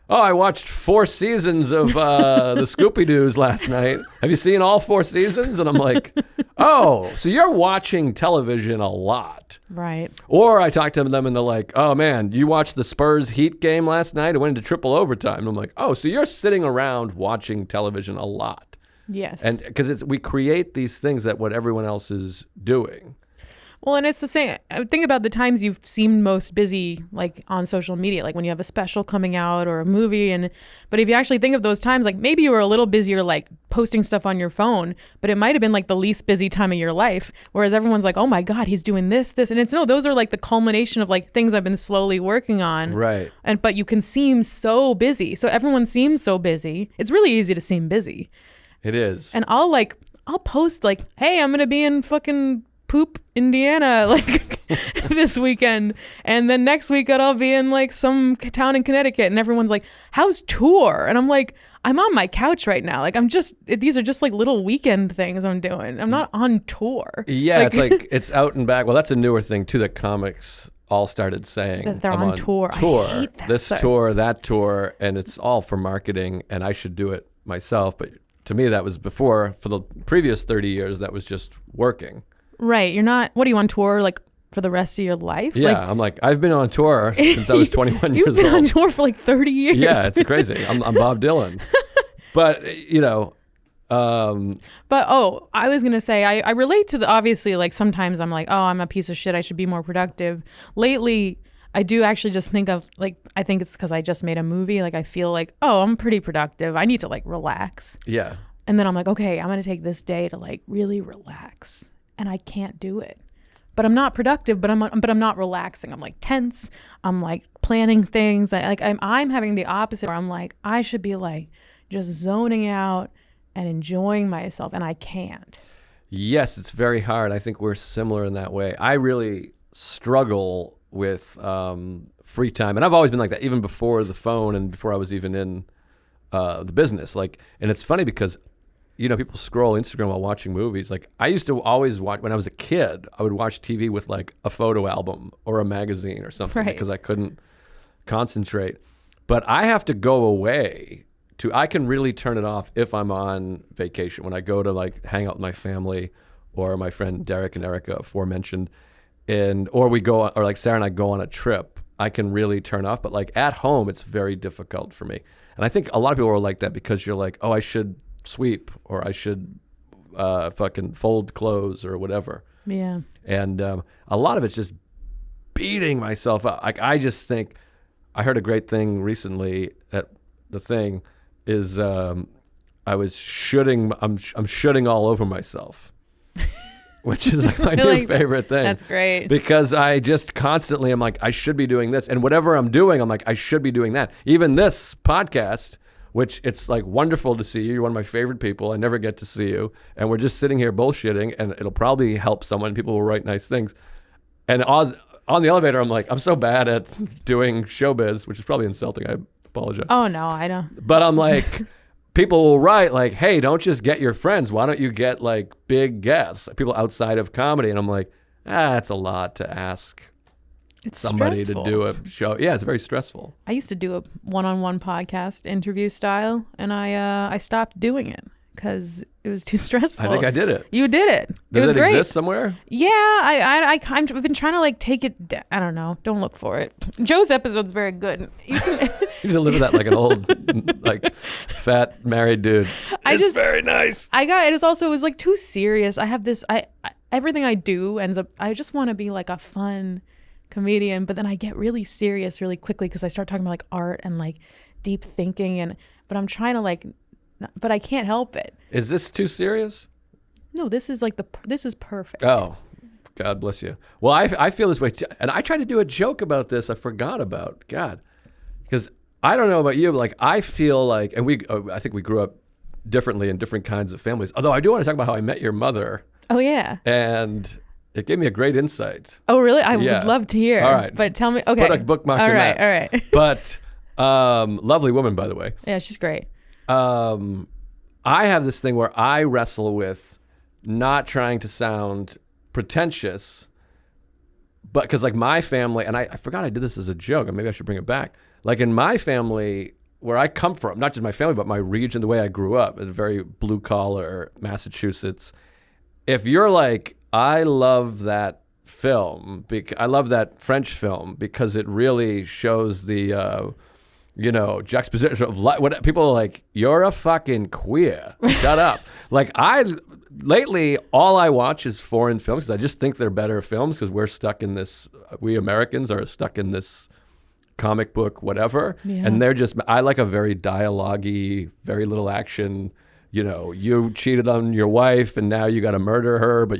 oh, I watched 4 seasons of the Scooby-Doos last night. Have you seen all 4 seasons? And I'm like, oh, so you're watching television a lot. Right. Or I talk to them and they're like, oh man, you watched the Spurs Heat game last night? It went into triple overtime. And I'm like, oh, so you're sitting around watching television a lot. Yes. And because we create these things that what everyone else is doing. Well, and it's the same. Think about the times you've seemed most busy, like on social media, like when you have a special coming out or a movie. But if you actually think of those times, like maybe you were a little busier, like posting stuff on your phone, but it might have been like the least busy time of your life. Whereas everyone's like, oh my God, he's doing this. And it's no, those are like the culmination of like things I've been slowly working on. Right. But you can seem so busy. So everyone seems so busy. It's really easy to seem busy. It is. And I'll post like, hey, I'm going to be in fucking Poop, Indiana, like this weekend. And then next week I'll be in like some town in Connecticut. And everyone's like, how's tour? And I'm like, I'm on my couch right now. Like these are just like little weekend things I'm doing. I'm not on tour. Yeah, like, it's like, it's out and back. Well, that's a newer thing too that comics all started saying. That they're on tour. I hate that. This tour, that tour, and it's all for marketing, and I should do it myself. But to me, that was before. For the previous 30 years, that was just working. Right. You're not, what are you on tour like for the rest of your life? Yeah. Like, I'm like, I've been on tour since I was 21 years old. You've been on tour for like 30 years. Yeah, it's crazy. I'm Bob Dylan. But, I was going to say, I relate to obviously, like sometimes I'm like, oh, I'm a piece of shit. I should be more productive. Lately, I do actually just think of like, I think it's because I just made a movie. Like I feel like, oh, I'm pretty productive. I need to like relax. Yeah. And then I'm like, okay, I'm going to take this day to like really relax. And I can't do it. But I'm not productive, but I'm not relaxing. I'm like tense. I'm like planning things. I'm having the opposite where I'm like, I should be like just zoning out and enjoying myself, and I can't. Yes, it's very hard. I think we're similar in that way. I really struggle with free time, and I've always been like that, even before the phone and before I was even in the business. Like, and it's funny because people scroll Instagram while watching movies. Like I used to always watch, when I was a kid, I would watch TV with like a photo album or a magazine or something, right, because I couldn't concentrate. But I have to go away I can really turn it off if I'm on vacation, when I go to like hang out with my family or my friend Derek and Erica aforementioned, or like Sarah and I go on a trip, I can really turn off. But like at home, it's very difficult for me. And I think a lot of people are like that because you're like, oh, I should sweep, or I should fucking fold clothes or whatever. Yeah. And a lot of it's just beating myself up. Like I just think, I heard a great thing recently at the thing is I was shooting. I'm shooting all over myself, which is like my new favorite thing. That's great. Because I just constantly, I'm like, I should be doing this, and whatever I'm doing, I'm like, I should be doing that. Even this podcast, which it's like wonderful to see you. You're one of my favorite people. I never get to see you, and we're just sitting here bullshitting, and it'll probably help someone. People will write nice things, and on the elevator, I'm like, I'm so bad at doing showbiz, which is probably insulting. I apologize. Oh no, I don't. But I'm like, people will write like, hey, don't just get your friends. Why don't you get like big guests, people outside of comedy? And I'm like, it's a lot to ask somebody stressful to do a show. Yeah, it's very stressful. I used to do a one-on-one podcast interview style, and I stopped doing it because it was too stressful. I think I did it. You did it. Does it was great. Exist somewhere? Yeah, I've been trying to like take it. I don't know. Don't look for it. Joe's episode's very good. You can you deliver that like an old, like fat married dude. It's very nice. It was like too serious. I have this. Everything I do ends up. I just want to be like a fun comedian, but then I get really serious really quickly because I start talking about like art and like deep thinking, but I'm trying to like. But I can't help it. Is this too serious? No, this is perfect. Oh, God bless you. Well, I feel this way too. And I tried to do a joke about this. I forgot about, God, because I don't know about you, but like I feel like, and I think we grew up differently in different kinds of families. Although I do want to talk about how I met your mother. Oh yeah. And it gave me a great insight. Oh really? I would love to hear. All right. But tell me. Okay. Put a bookmark in that. All right. But lovely woman, by the way. Yeah, she's great. I have this thing where I wrestle with not trying to sound pretentious, but because like my family, and I forgot I did this as a joke, and maybe I should bring it back. Like in my family, where I come from, not just my family, but my region, the way I grew up, in very blue collar Massachusetts. If you're like, I love that film, I love that French film because it really shows the juxtaposition of what people are like, you're a fucking queer. Shut up. Like lately, all I watch is foreign films because I just think they're better films because we Americans are stuck in this comic book, whatever. Yeah. And I like a very dialogue-y, very little action, you cheated on your wife and now you got to murder her, but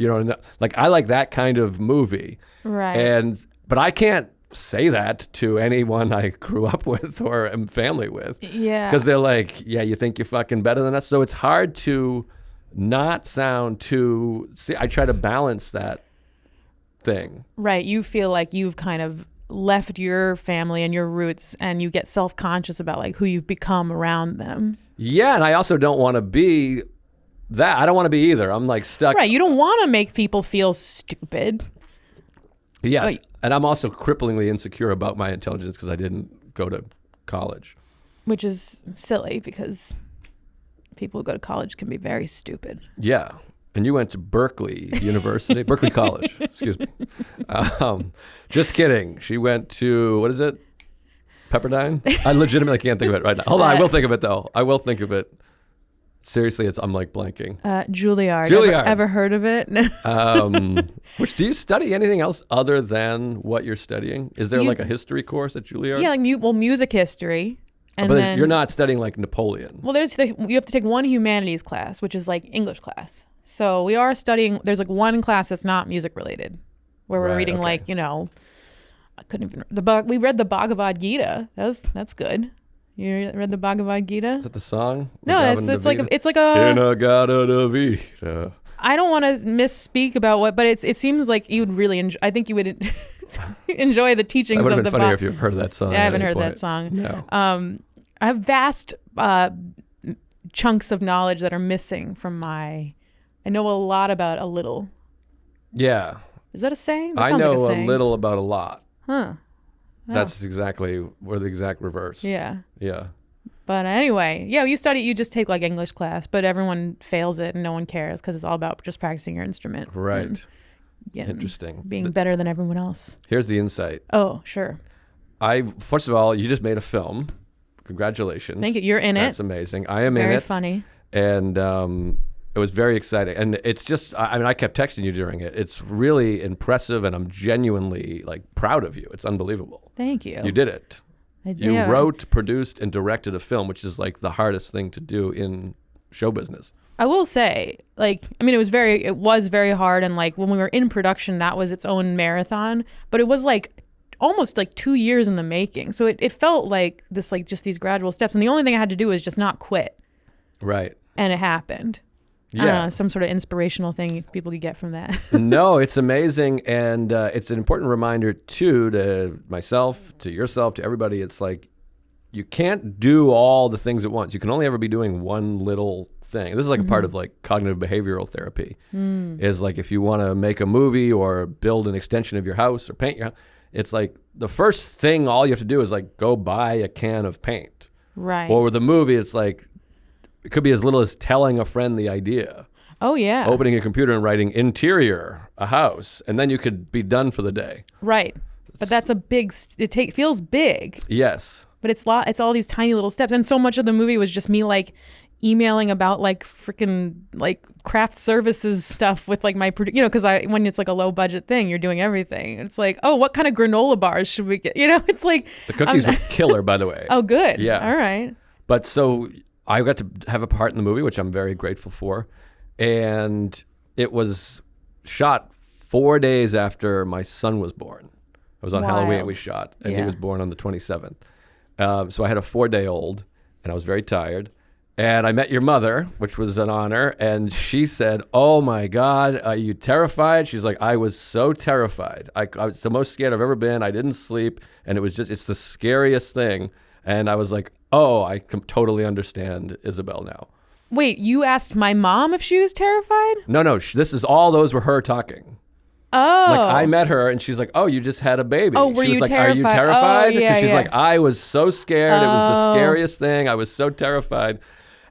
like I like that kind of movie. Right. But I can't say that to anyone I grew up with or am family with. Yeah. Because they're like, yeah, you think you're fucking better than us? So it's hard to not sound too... See, I try to balance that thing. Right. You feel like you've kind of left your family and your roots and you get self-conscious about like who you've become around them. Yeah, and I also don't want to be that. I don't want to be either. I'm like stuck. Right. You don't want to make people feel stupid. Yes. And I'm also cripplingly insecure about my intelligence because I didn't go to college. Which is silly because people who go to college can be very stupid. Yeah. And you went to Berkeley University, Berkeley College, excuse me. Just kidding. She went to, what is it? Pepperdine? I legitimately can't think of it right now. Hold on, I will think of it though. I will think of it. Seriously, I'm like blanking. Juilliard. Ever heard of it? Which, do you study anything else other than what you're studying? Is there like a history course at Juilliard? Yeah, like music history. And but then, you're not studying like Napoleon. Well, you have to take one humanities class, which is like English class. So we are studying, there's like one class that's not music related, where we're reading like, I couldn't even, we read the Bhagavad Gita. That's good. You read the Bhagavad Gita? Is that the song? No, it's like a In-A-Gadda-Da-Vita. I don't want to misspeak about what, but it seems like you would really enjoy. I think you would enjoy the teachings of the. It would have been funnier if you've heard that song. Yeah, I haven't heard that song. No. I have vast chunks of knowledge that are missing from I know a lot about a little. Yeah. Is that a saying? I know a little about a lot. Huh. That's we're the exact reverse. Yeah. Yeah. But anyway, you just take like English class, but everyone fails it and no one cares because it's all about just practicing your instrument. Right. Interesting. Being better than everyone else. Here's the insight. Oh, sure. First of all, you just made a film. Congratulations. Thank you. You're in it. That's amazing. I am in it. Very funny. And it was very exciting. And it's just, I kept texting you during it. It's really impressive and I'm genuinely like proud of you. It's unbelievable. Thank you. You did it. I did. You wrote, produced, and directed a film, which is like the hardest thing to do in show business. I will say, it was very hard. And like when we were in production, that was its own marathon, but it was like almost like 2 years in the making. So it felt like this, like just these gradual steps. And the only thing I had to do was just not quit. Right. And it happened. Yeah. Some sort of inspirational thing people could get from that. No, it's amazing. And it's an important reminder too, to myself, to yourself, to everybody. It's like, you can't do all the things at once. You can only ever be doing one little thing. This is like a part of like cognitive behavioral therapy. Is like if you want to make a movie or build an extension of your house or paint your house, it's like the first thing all you have to do is like go buy a can of paint. Right. Or with a movie, it's like, it could be as little as telling a friend the idea. Oh, yeah. Opening a computer and writing interior, a house, and then you could be done for the day. Right. But that's a big, feels big. Yes. But it's all these tiny little steps. And so much of the movie was just me like emailing about like freaking like craft services stuff with like my, because when it's like a low budget thing, you're doing everything. It's like, oh, what kind of granola bars should we get? It's like. The cookies were killer, by the way. Oh, good. Yeah. All right. But so I got to have a part in the movie, which I'm very grateful for. And it was shot 4 days after my son was born. It was on Halloween we shot, and he was born on the 27th. So I had a 4-day-old, and I was very tired. And I met your mother, which was an honor, and she said, oh my God, are you terrified? She's like, I was so terrified. I was the most scared I've ever been. I didn't sleep, and it's the scariest thing. And I was like, oh, I can totally understand Isabel now. Wait, you asked my mom if she was terrified? No, those were her talking. Oh. Like I met her and she's like, oh, you just had a baby. Oh, were she was you like, terrified? Are you terrified? Oh, yeah, she's like, I was so scared. It was the scariest thing. I was so terrified.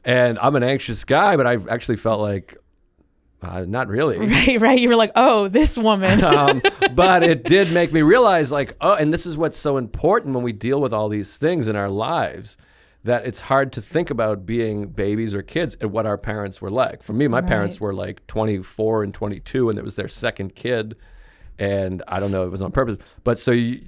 And I'm an anxious guy, but I actually felt like Not really. Right. You were like, oh, this woman. But it did make me realize, like, oh, and this is what's so important when we deal with all these things in our lives, that it's hard to think about being babies or kids and what our parents were like. For me, my parents were like 24 and 22, and it was their second kid. And I don't know, it was on purpose. But so, you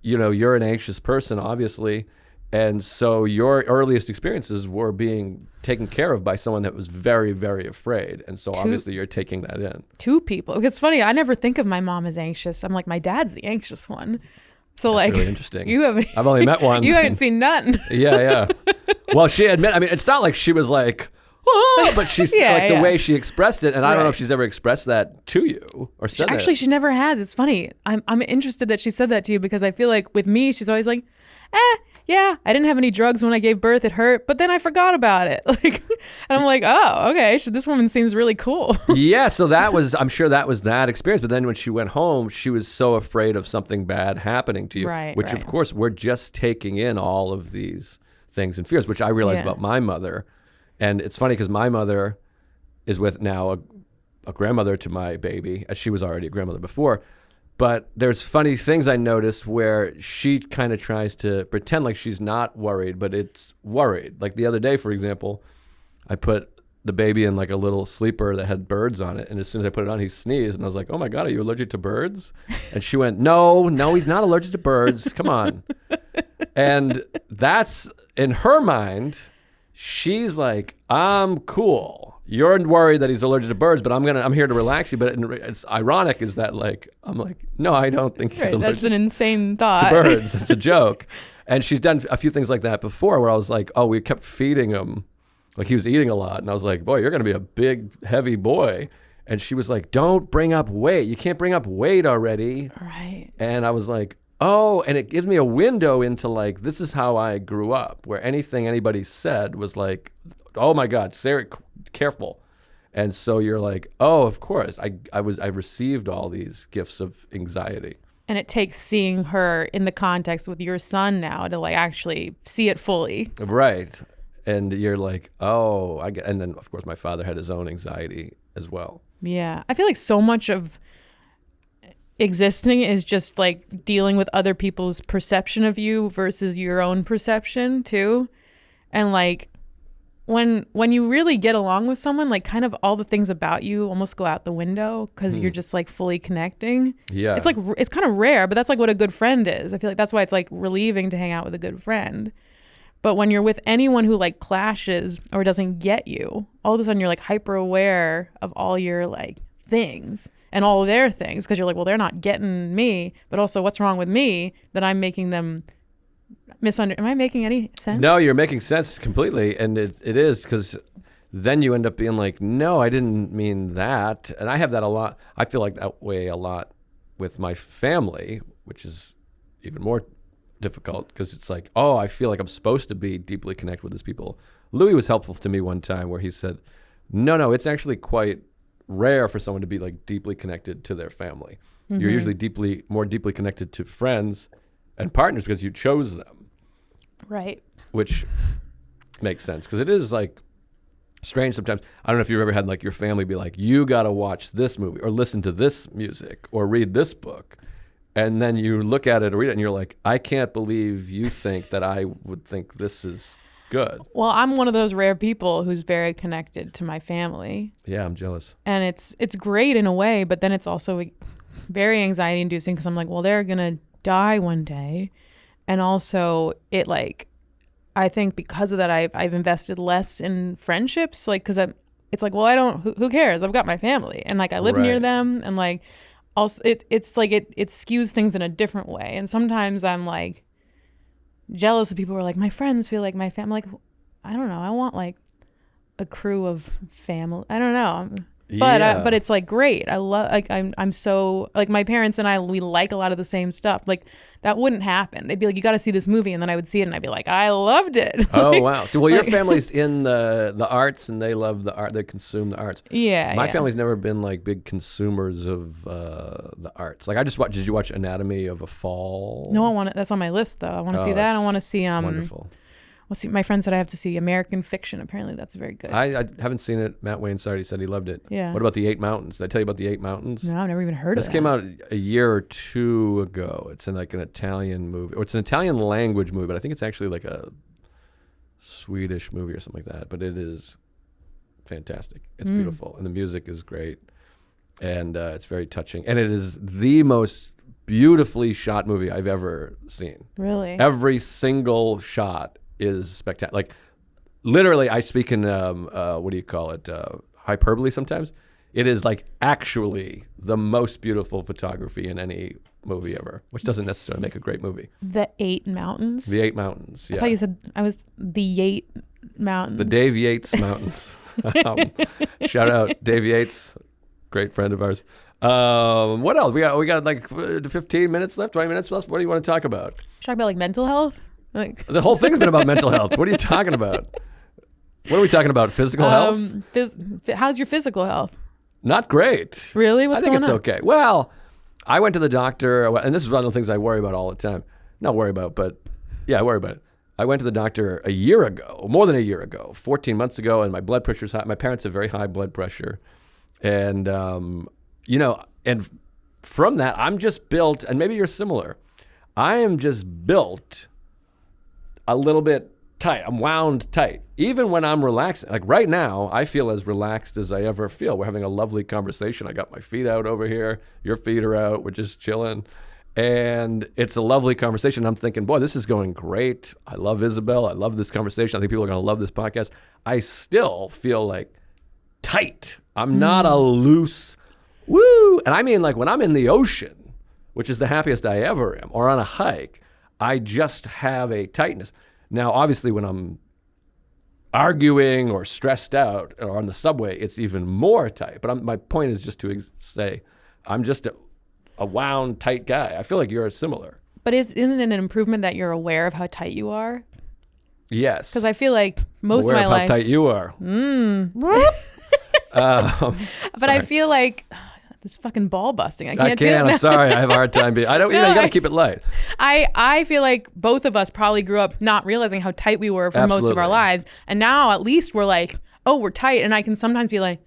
know, you're an anxious person, obviously. And so your earliest experiences were being taken care of by someone that was very, very afraid. And so obviously you're taking that in. Two people. It's funny. I never think of my mom as anxious. I'm like, my dad's the anxious one. So That's like, really interesting. I've only met one. You haven't seen none. Yeah. Well, it's not like she was like, oh, but she's the way she expressed it. And I don't know if she's ever expressed that to you or said Actually, she never has. It's funny. I'm interested that she said that to you, because I feel like with me, she's always like, yeah, I didn't have any drugs when I gave birth. It hurt, but then I forgot about it. Like, and I'm like, oh, okay. This woman seems really cool. Yeah, so I'm sure that was that experience. But then when she went home, she was so afraid of something bad happening to you, which of course we're just taking in all of these things and fears, which I realized about my mother. And it's funny because my mother is with now a grandmother to my baby, as she was already a grandmother before. But there's funny things I noticed where she kind of tries to pretend like she's not worried, but it's worried. Like the other day, for example, I put the baby in like a little sleeper that had birds on it. And as soon as I put it on, he sneezed. And I was like, oh my God, are you allergic to birds? And she went, no, he's not allergic to birds. Come on. And that's, in her mind, she's like, I'm cool. You're worried that he's allergic to birds, but I'm here to relax you. But it's ironic is that like, I'm like, no, I don't think he's allergic. That's an insane thought. To birds. It's a joke. And she's done a few things like that before where I was like, oh, we kept feeding him. Like he was eating a lot. And I was like, boy, you're going to be a big, heavy boy. And she was like, don't bring up weight. You can't bring up weight already. Right. And I was like, oh, and it gives me a window into like, this is how I grew up, where anything anybody said was like, oh my God, Sarah, careful. And so you're like, oh, of course. I received all these gifts of anxiety. And it takes seeing her in the context with your son now to like actually see it fully. Right. And you're like, oh, I get. And then of course my father had his own anxiety as well. Yeah. I feel like so much of existing is just like dealing with other people's perception of you versus your own perception too. And like when you really get along with someone, like kind of all the things about you almost go out the window because you're just like fully connecting. Yeah. It's like, it's kind of rare, but that's like what a good friend is. I feel like that's why it's like relieving to hang out with a good friend. But when you're with anyone who like clashes or doesn't get you, all of a sudden you're like hyper aware of all your like things and all of their things, because you're like, well, they're not getting me, but also what's wrong with me that I'm making them am I making any sense? No, you're making sense completely. And it is, because then you end up being like, no, I didn't mean that. And I have that a lot. I feel like that way a lot with my family, which is even more difficult because it's like, oh, I feel like I'm supposed to be deeply connected with these people. Louis was helpful to me one time where he said, no, it's actually quite rare for someone to be like deeply connected to their family. Mm-hmm. You're usually more deeply connected to friends and partners because you chose them. Right. Which makes sense because it is like strange sometimes. I don't know if you've ever had like your family be like, you got to watch this movie or listen to this music or read this book. And then you look at it or read it and you're like, I can't believe you think that I would think this is good. Well, I'm one of those rare people who's very connected to my family. Yeah, I'm jealous. And it's great in a way, but then it's also very anxiety inducing because I'm like, well, they're going to die one day. And also it like, I think because of that, I've invested less in friendships, like, because it's like, well, who cares? I've got my family and like I live near them and like also it's like it skews things in a different way. And sometimes I'm like jealous of people who are like, my friends feel like my family. Like, I don't know. I want like a crew of family. I don't know. But it's like great. I love like I'm so like my parents and I, we like a lot of the same stuff. Like that wouldn't happen. They'd be like, you got to see this movie, and then I would see it and I'd be like, I loved it. Oh like, wow. So your family's in the arts and they love the art. They consume the arts. Yeah. My family's never been like big consumers of the arts. Like I just watched. Did you watch Anatomy of a Fall? No, that's on my list though. I want to see that. I want to see wonderful. my friend said I have to see American Fiction. Apparently that's very good. I haven't seen it. Matt Wayne said he loved it. Yeah. What about The Eight Mountains? Did I tell you about The Eight Mountains? No, I've never even heard of that. This came out a year or two ago. It's in like an Italian movie, or it's an Italian language movie, but I think it's actually like a Swedish movie or something like that. But it is fantastic. It's beautiful, and the music is great, and it's very touching, and it is the most beautifully shot movie I've ever seen. Really? Every single shot is spectacular. Like, literally, I speak in what do you call it? Hyperbole sometimes. It is like actually the most beautiful photography in any movie ever, which doesn't necessarily make a great movie. The Eight Mountains? The Eight Mountains, yeah. I thought you said I was the Yates Mountains. The Dave Yates Mountains. Shout out Dave Yates, great friend of ours. What else? We got like 15 minutes left, 20 minutes left. What do you want to talk about? Talk about like mental health? Like The whole thing's been about mental health. What are you talking about? What are we talking about? Physical health? How's your physical health? Not great. Really? What's going on? I think it's okay. Well, I went to the doctor, and this is one of the things I worry about all the time. Not worry about, but yeah, I worry about it. I went to the doctor a year ago, more than a year ago, 14 months ago, and my blood pressure's high. My parents have very high blood pressure. And, and from that, I'm just built, and maybe you're similar. I am just built a little bit tight. I'm wound tight. Even when I'm relaxing. Like right now, I feel as relaxed as I ever feel. We're having a lovely conversation. I got my feet out over here. Your feet are out. We're just chilling. And it's a lovely conversation. I'm thinking, boy, this is going great. I love Isabel. I love this conversation. I think people are going to love this podcast. I still feel like tight. I'm not a loose, woo. And I mean, like when I'm in the ocean, which is the happiest I ever am, or on a hike, I just have a tightness. Now, obviously, when I'm arguing or stressed out or on the subway, it's even more tight. But my point is just to say I'm just a wound, tight guy. I feel like you're similar. But isn't it an improvement that you're aware of how tight you are? Yes. Because I feel like most of my how life... tight you are. But I feel like... this fucking ball busting. I can't do it. I'm sorry. I have a hard time being... you got to keep it light. I feel like both of us probably grew up not realizing how tight we were for most of our lives. And now at least we're like, oh, we're tight. And I can sometimes be like...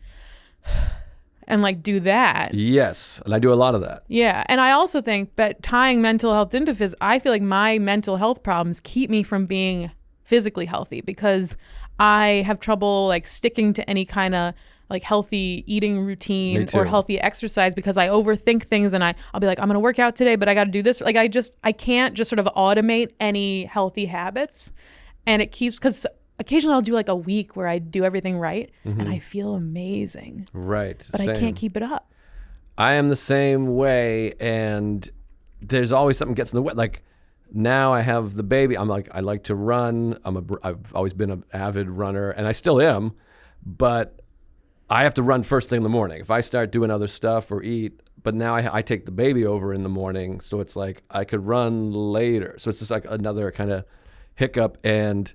and like do that. Yes. And I do a lot of that. Yeah. And I also think that tying mental health into phys, I feel like my mental health problems keep me from being physically healthy because I have trouble like sticking to any kind of like healthy eating routine or healthy exercise because I overthink things and I'll be like, I'm going to work out today, but I got to do this. Like I can't just sort of automate any healthy habits. And it keeps, because occasionally I'll do like a week where I do everything right and I feel amazing. Right. But I can't keep it up. I am the same way. And there's always something gets in the way. Like now I have the baby. I'm like, I like to run. I've always been an avid runner and I still am, but I have to run first thing in the morning. If I start doing other stuff or eat, but now I take the baby over in the morning. So it's like I could run later. So it's just like another kind of hiccup. And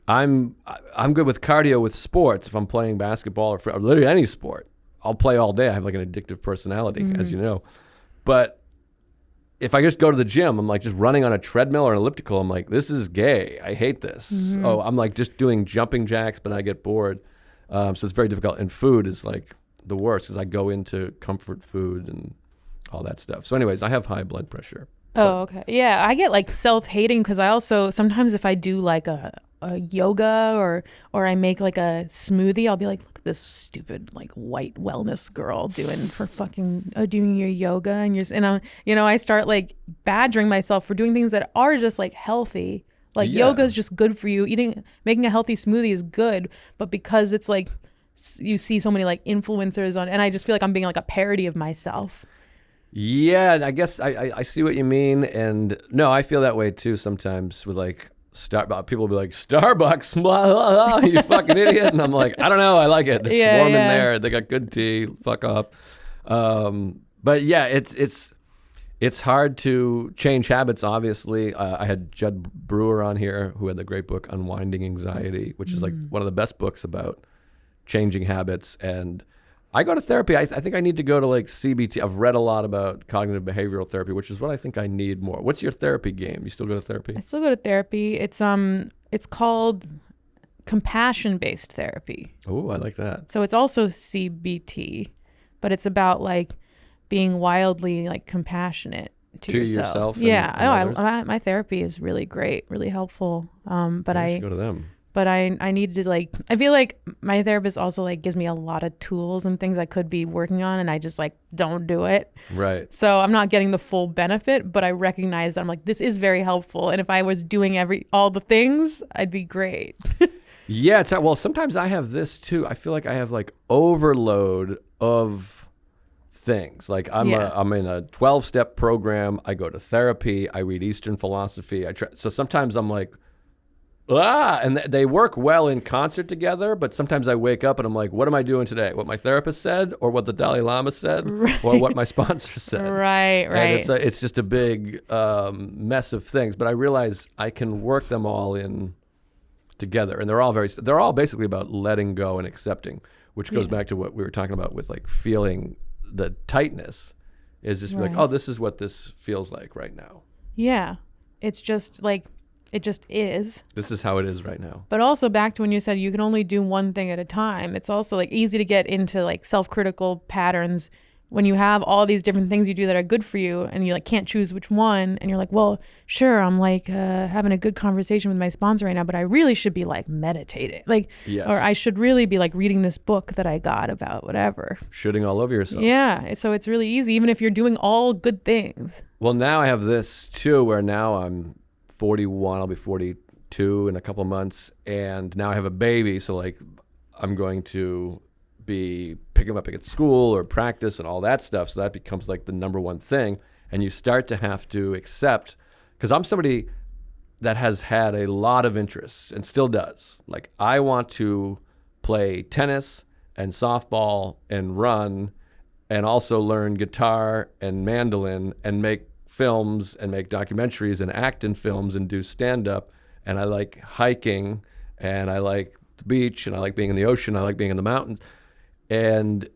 I'm good with cardio with sports. If I'm playing basketball or literally any sport, I'll play all day. I have like an addictive personality, as you know. But if I just go to the gym, I'm like just running on a treadmill or an elliptical. I'm like, this is gay. I hate this. Oh, I'm like just doing jumping jacks, but I get bored. So it's very difficult. And food is like the worst because I go into comfort food and all that stuff. So anyways, I have high blood pressure. Oh, okay. Yeah, I get like self-hating because I also, sometimes if I do like a yoga or I make like a smoothie, I'll be like, look at this stupid like white wellness girl doing your yoga and I start like badgering myself for doing things that are just like healthy. Like yoga is just good for you. Making a healthy smoothie is good, but because it's like you see so many like influencers on, and I just feel like I'm being like a parody of myself. Yeah, I guess I see what you mean, and no, I feel that way too sometimes with like people will be like Starbucks, blah, blah, blah, you fucking idiot, and I'm like, I don't know, I like it. It's warm in there. They got good tea. Fuck off. But yeah, it's hard to change habits, obviously. I had Judd Brewer on here who had the great book Unwinding Anxiety, which is like one of the best books about changing habits. And I go to therapy. I think I need to go to like CBT. I've read a lot about cognitive behavioral therapy, which is what I think I need more. What's your therapy game? You still go to therapy? I still go to therapy. It's it's called compassion-based therapy. Oh, I like that. So it's also CBT, but it's about like being wildly like compassionate to yourself. Yeah. My therapy is really great, really helpful. But I should go to them. But I need to like, I feel like my therapist also like gives me a lot of tools and things I could be working on, and I just like don't do it. Right. So I'm not getting the full benefit, but I recognize that I'm like, this is very helpful. And if I was doing all the things, I'd be great. Yeah. Well, sometimes I have this too. I feel like I have like overload of things. Like I'm in a 12-step program. I go to therapy. I read Eastern philosophy. So sometimes I'm like, and they work well in concert together, but sometimes I wake up and I'm like, what am I doing today? What my therapist said, or what the Dalai Lama said, or what my sponsor said? Right. And it's just a big mess of things, but I realize I can work them all in together, and they're all basically about letting go and accepting, which goes back to what we were talking about with like feeling the tightness, is just like, oh, this is what this feels like right now. Yeah. It's just like, it just is. This is how it is right now. But also back to when you said you can only do one thing at a time. It's also like easy to get into like self-critical patterns when you have all these different things you do that are good for you, and you like can't choose which one. And you're like, well, sure, I'm like having a good conversation with my sponsor right now, but I really should be like meditating, like, or I should really be like reading this book that I got about whatever. Shitting all over yourself. Yeah. So it's really easy, even if you're doing all good things. Well, now I have this too, where now I'm 41, I'll be 42 in a couple months, and now I have a baby, so like I'm going to be picking him up at school or practice and all that stuff, so that becomes like the number one thing, and you start to have to accept, because I'm somebody that has had a lot of interests and still does. Like I want to play tennis and softball and run and also learn guitar and mandolin and make films and make documentaries and act in films and do stand-up, and I like hiking, and I like the beach, and I like being in the ocean, I like being in the mountains, and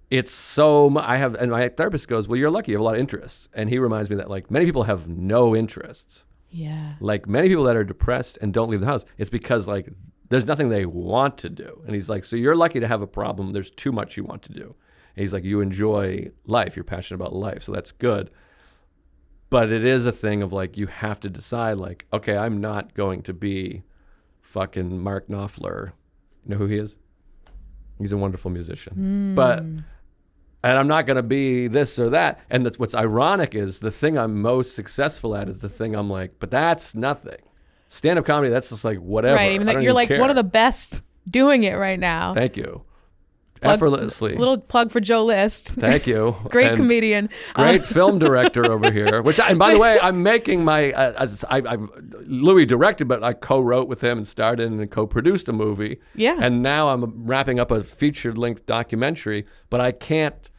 it's so and my therapist goes, well, you're lucky, you have a lot of interests, and he reminds me that like many people have no interests. Yeah. Like many people that are depressed and don't leave the house, it's because like there's nothing they want to do, and he's like, so you're lucky to have a problem, there's too much you want to do, and he's like, you enjoy life, you're passionate about life, so that's good. But it is a thing of like, you have to decide like, okay, I'm not going to be fucking Mark Knopfler. You know who he is? He's a wonderful musician. And I'm not going to be this or that. And that's what's ironic is the thing I'm most successful at is the thing I'm like, but that's nothing. Stand-up comedy, that's just like whatever. Right, even you're like care. One of the best doing it right now. Thank you. Effortlessly. Little plug for Joe List. Thank you. Great comedian. Great film director over here. And by the way, I'm making my, Louis directed, but I co-wrote with him and starred in and co-produced a movie. Yeah. And now I'm wrapping up a feature-length documentary, but I can't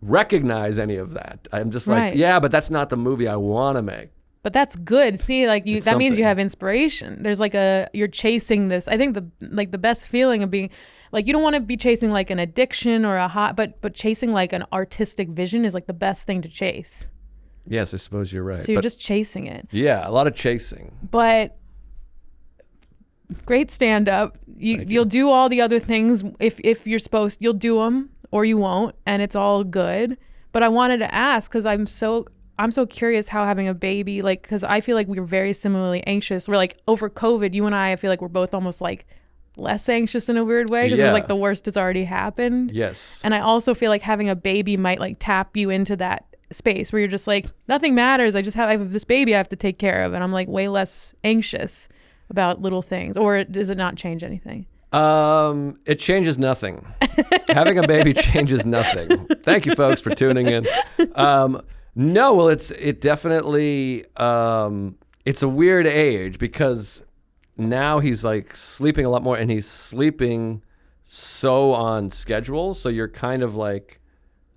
recognize any of that. I'm just like, yeah, but that's not the movie I want to make. But that's good. See, like that means you have inspiration. There's like you're chasing this. I think the best feeling of being, like, you don't want to be chasing like an addiction or but chasing like an artistic vision is like the best thing to chase. Yes, I suppose you're right. So you're just chasing it. Yeah, a lot of chasing. But great stand-up. You'll do all the other things if you're supposed. You'll do them or you won't, and it's all good. But I wanted to ask, because I'm so curious how having a baby, like, because I feel like we're very similarly anxious. We're like, over COVID, you and I feel like we're both almost like less anxious in a weird way, because it was like the worst has already happened. Yes. And I also feel like having a baby might like tap you into that space where you're just like, nothing matters. I have this baby I have to take care of. And I'm like way less anxious about little things. Or does it not change anything? It changes nothing. Having a baby changes nothing. Thank you, folks, for tuning in. No, well, it definitely, it's a weird age, because now he's like sleeping a lot more, and he's sleeping so on schedule. So you're kind of like,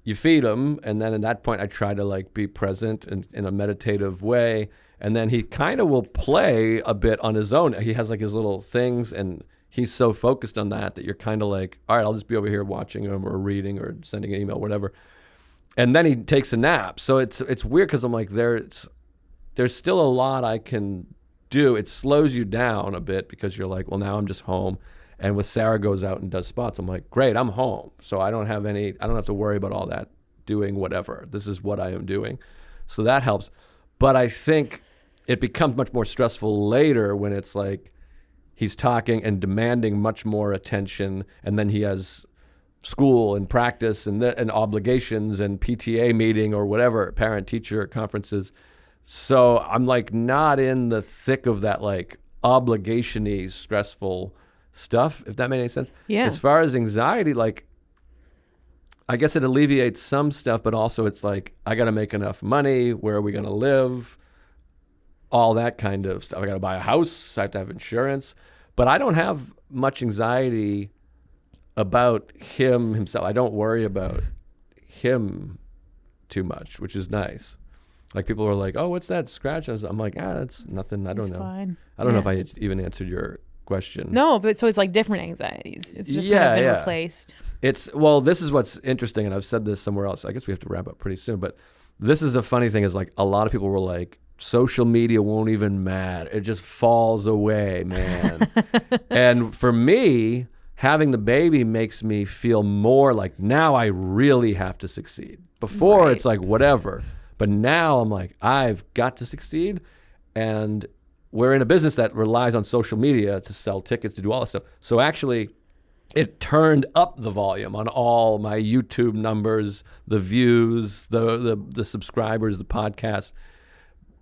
you feed him, and then at that point I try to like be present in a meditative way. And then he kind of will play a bit on his own. He has like his little things, and he's so focused on that you're kind of like, all right, I'll just be over here watching him or reading or sending an email, whatever. And then he takes a nap. So it's weird, because I'm like, there's still a lot I can do, it slows you down a bit because you're like, well, now I'm just home. And with Sarah goes out and does spots, I'm like, great, I'm home. So I don't have to worry about all that doing whatever. This is what I am doing. So that helps. But I think it becomes much more stressful later when it's like he's talking and demanding much more attention, and then he has school and practice and obligations and PTA meeting or whatever, parent-teacher conferences. So I'm like not in the thick of that like obligation-y stressful stuff, if that made any sense. Yeah. As far as anxiety, like I guess it alleviates some stuff, but also it's like I got to make enough money. Where are we going to live? All that kind of stuff. I got to buy a house. I have to have insurance. But I don't have much anxiety about himself. I don't worry about him too much, which is nice. Like people are like, oh, what's that scratch? I'm like, that's nothing. I don't know. Fine. I don't know if I even answered your question. No, but so it's like different anxieties. It's just kind of been replaced. This is what's interesting, and I've said this somewhere else. I guess we have to wrap up pretty soon, but this is a funny thing is like a lot of people were like, social media won't even matter. It just falls away, man. And for me, having the baby makes me feel more like now I really have to succeed. Before it's like whatever, but now I'm like, I've got to succeed. And we're in a business that relies on social media to sell tickets, to do all this stuff. So actually it turned up the volume on all my YouTube numbers, the views, the subscribers, the podcast.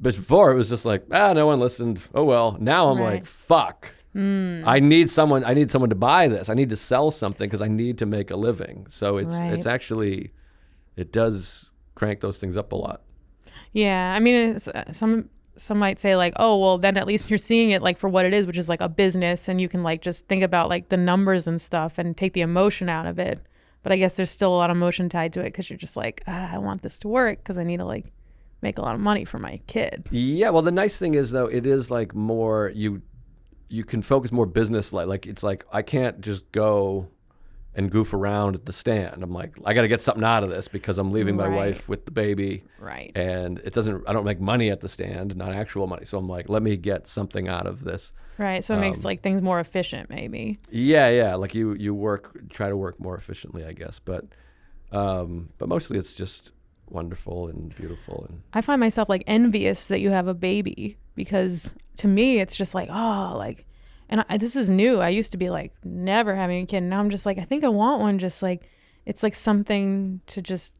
But before it was just like, no one listened. Oh well. Now I'm like, fuck. I need someone to buy this. I need to sell something because I need to make a living. So it's actually, it does crank those things up a lot. Yeah, I mean, some might say like, oh well, then at least you're seeing it like for what it is, which is like a business, and you can like just think about like the numbers and stuff and take the emotion out of it. But I guess there's still a lot of emotion tied to it because you're just like, I want this to work because I need to like make a lot of money for my kid. Yeah, well, the nice thing is though, it is like more you can focus more business like it's like I can't just go and goof around at the stand. I'm like, I got to get something out of this because I'm leaving my wife with the baby. Right. And I don't make money at the stand, not actual money. So I'm like, let me get something out of this. Right. So it makes like things more efficient maybe. Yeah. Like you try to work more efficiently, I guess. But mostly it's just wonderful and beautiful. And I find myself like envious that you have a baby because to me it's just like, oh, like, and this is new. I used to be like never having a kid. Now I'm just like, I think I want one. Just like, it's like something to just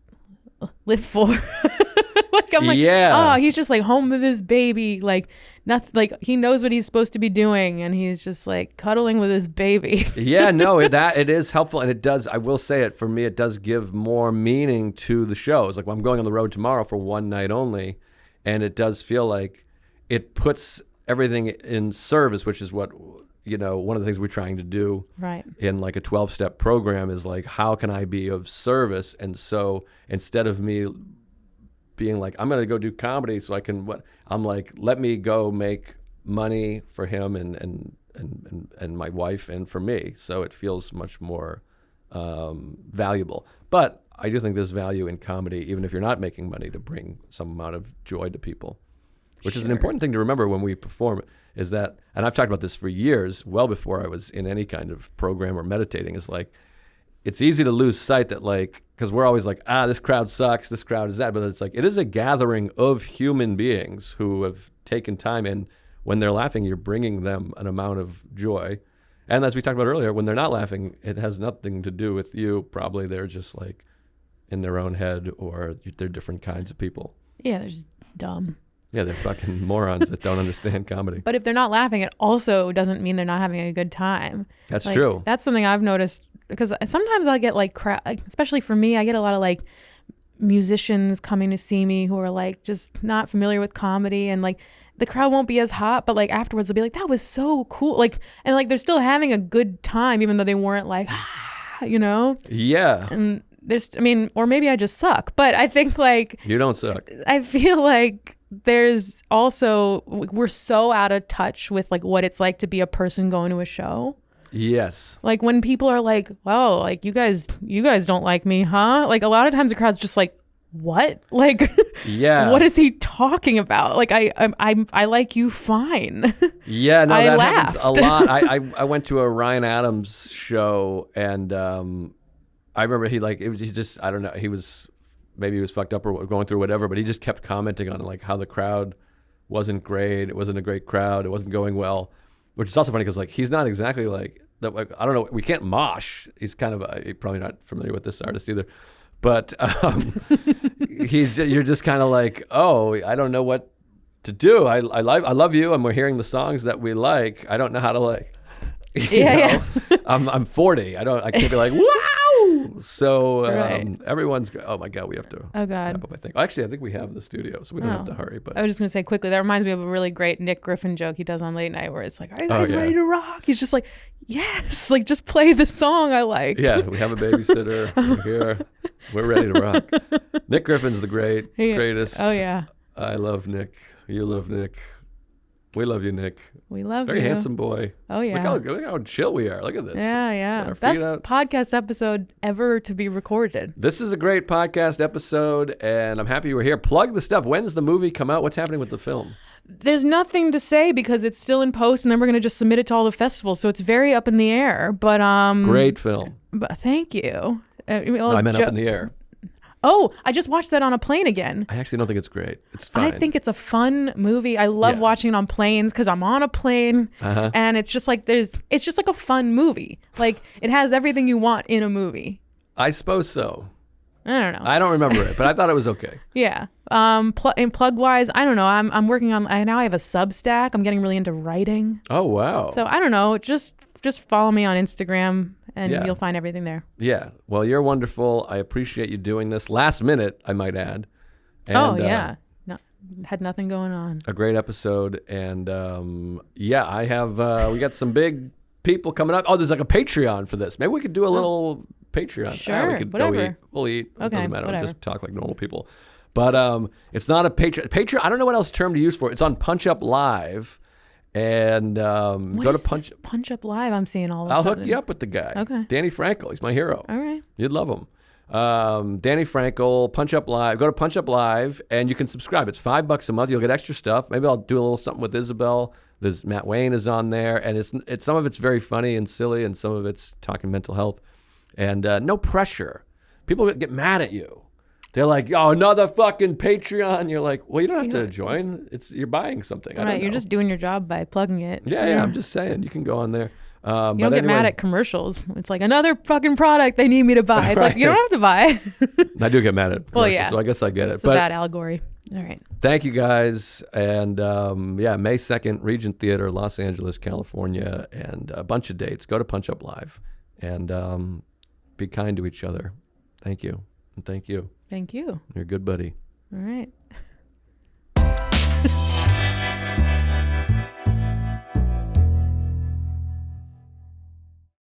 live for. Like I'm like, oh, he's just like home with his baby. Like nothing. Like he knows what he's supposed to be doing, and he's just like cuddling with his baby. Yeah, no, it is helpful, and it does. I will say it for me. It does give more meaning to the shows. Like when I'm going on the road tomorrow for one night only, and it does feel like it puts everything in service, which is what, one of the things we're trying to do in like a 12-step program is like, how can I be of service? And so instead of me being like, I'm going to go do comedy so I can, I'm like, let me go make money for him and my wife and for me. So it feels much more valuable. But I do think there's value in comedy, even if you're not making money, to bring some amount of joy to people. Which is an important thing to remember when we perform, is that, and I've talked about this for years, well before I was in any kind of program or meditating, is like, it's easy to lose sight that like, because we're always like, this crowd sucks, this crowd is that, but it's like, it is a gathering of human beings who have taken time, and when they're laughing, you're bringing them an amount of joy. And as we talked about earlier, when they're not laughing, it has nothing to do with you. Probably they're just like in their own head, or they're different kinds of people. Yeah, they're just dumb. Yeah, they're fucking morons that don't understand comedy. But if they're not laughing, it also doesn't mean they're not having a good time. That's true. That's something I've noticed, because sometimes I'll get like especially for me, I get a lot of like musicians coming to see me who are like just not familiar with comedy, and like the crowd won't be as hot, but like afterwards they'll be like, that was so cool. Like, and like they're still having a good time even though they weren't like, Yeah. And or maybe I just suck, but I think like you don't suck. I feel like there's also, we're so out of touch with like what it's like to be a person going to a show. Yes. Like when people are like, wow, like you guys don't like me, huh? Like a lot of times the crowd's just like, what? Like, Yeah. what is he talking about? Like, I like you fine. Yeah, no, I that laughed. happens a lot. I went to a Ryan Adams show, and I remember he just, I don't know, maybe he was fucked up or going through whatever, but he just kept commenting on like how the crowd wasn't great. It wasn't a great crowd. It wasn't going well, which is also funny because like he's not exactly like that. Like, I don't know. We can't mosh. He's kind of you're probably not familiar with this artist either, but you're just kind of like, oh, I don't know what to do. I love you, and we're hearing the songs that we like. I don't know how to like. Yeah. I'm 40. I can't be like, wow. So Right. everyone's. Oh my God, we have to. Oh God. wrap up, I think. Actually, I think we have the studio, so we don't have to hurry. But I was just gonna say quickly, that reminds me of a really great Nick Griffin joke he does on Late Night, where it's like, "Are you guys ready to rock?" He's just like, "Yes, like just play the song I like." yeah, we have a babysitter. We're here. We're ready to rock. Nick Griffin's the greatest. Oh yeah. I love Nick. You love Nick. We love you, Nick. We love Very you. handsome boy. Oh yeah. Look how chill we are. Look at this. Yeah. Best podcast episode ever to be recorded. This is a great podcast episode, and I'm happy you were here. Plug the stuff. When's the movie come out? What's happening with the film? There's nothing to say because it's still in post, and then we're gonna just submit it to all the festivals. So it's very up in the air. But Great film. But thank you. No, I meant up in the air. Oh, I just watched that on a plane again. I actually don't think it's great. It's fine. I think it's a fun movie. I love watching it on planes because I'm on a plane, and it's just like it's just like a fun movie. Like it has everything you want in a movie. I suppose so. I don't know. I don't remember it, but I thought it was okay. Yeah. And plug wise, I don't know. I'm working on. Now I have a Substack. I'm getting really into writing. Oh wow. So I don't know. Just follow me on Instagram. And you'll find everything there. Yeah. Well, you're wonderful. I appreciate you doing this. Last minute, I might add. And, Had nothing going on. A great episode. And I have, we got some big people coming up. Oh, there's like a Patreon for this. Maybe we could do a little Patreon. Sure. We could whatever. go eat. We'll eat. Okay, It doesn't matter. whatever. We'll just talk like normal people. But it's not a Patreon. Patreon, I don't know what else term to use for it. It's on Punch Up Live. And go to Punch Up Live. I'm seeing all this. I'll hook you up with the guy. Okay. Danny Frankel. He's my hero. All right. You'd love him. Danny Frankel, Punch Up Live. Go to Punch Up Live and you can subscribe. It's $5 a month. You'll get extra stuff. Maybe I'll do a little something with Isabel. There's Matt Wayne is on there, and it's some of it's very funny and silly, and some of it's talking mental health, and no pressure. People get mad at you. They're like, "Oh, another fucking Patreon." You're like, "Well, you don't have to join. You're buying something." I don't know. You're just doing your job by plugging it. Yeah. I'm just saying, you can go on there. You don't get mad at commercials. It's like another fucking product they need me to buy. It's like, you don't have to buy. I do get mad at commercials, Well, yeah. so I guess I get it. It's a bad allegory. All right. Thank you guys. And May 2nd, Regent Theater, Los Angeles, California, and a bunch of dates. Go to Punch Up Live and be kind to each other. Thank you. And thank you. Thank you. You're a good buddy. All right.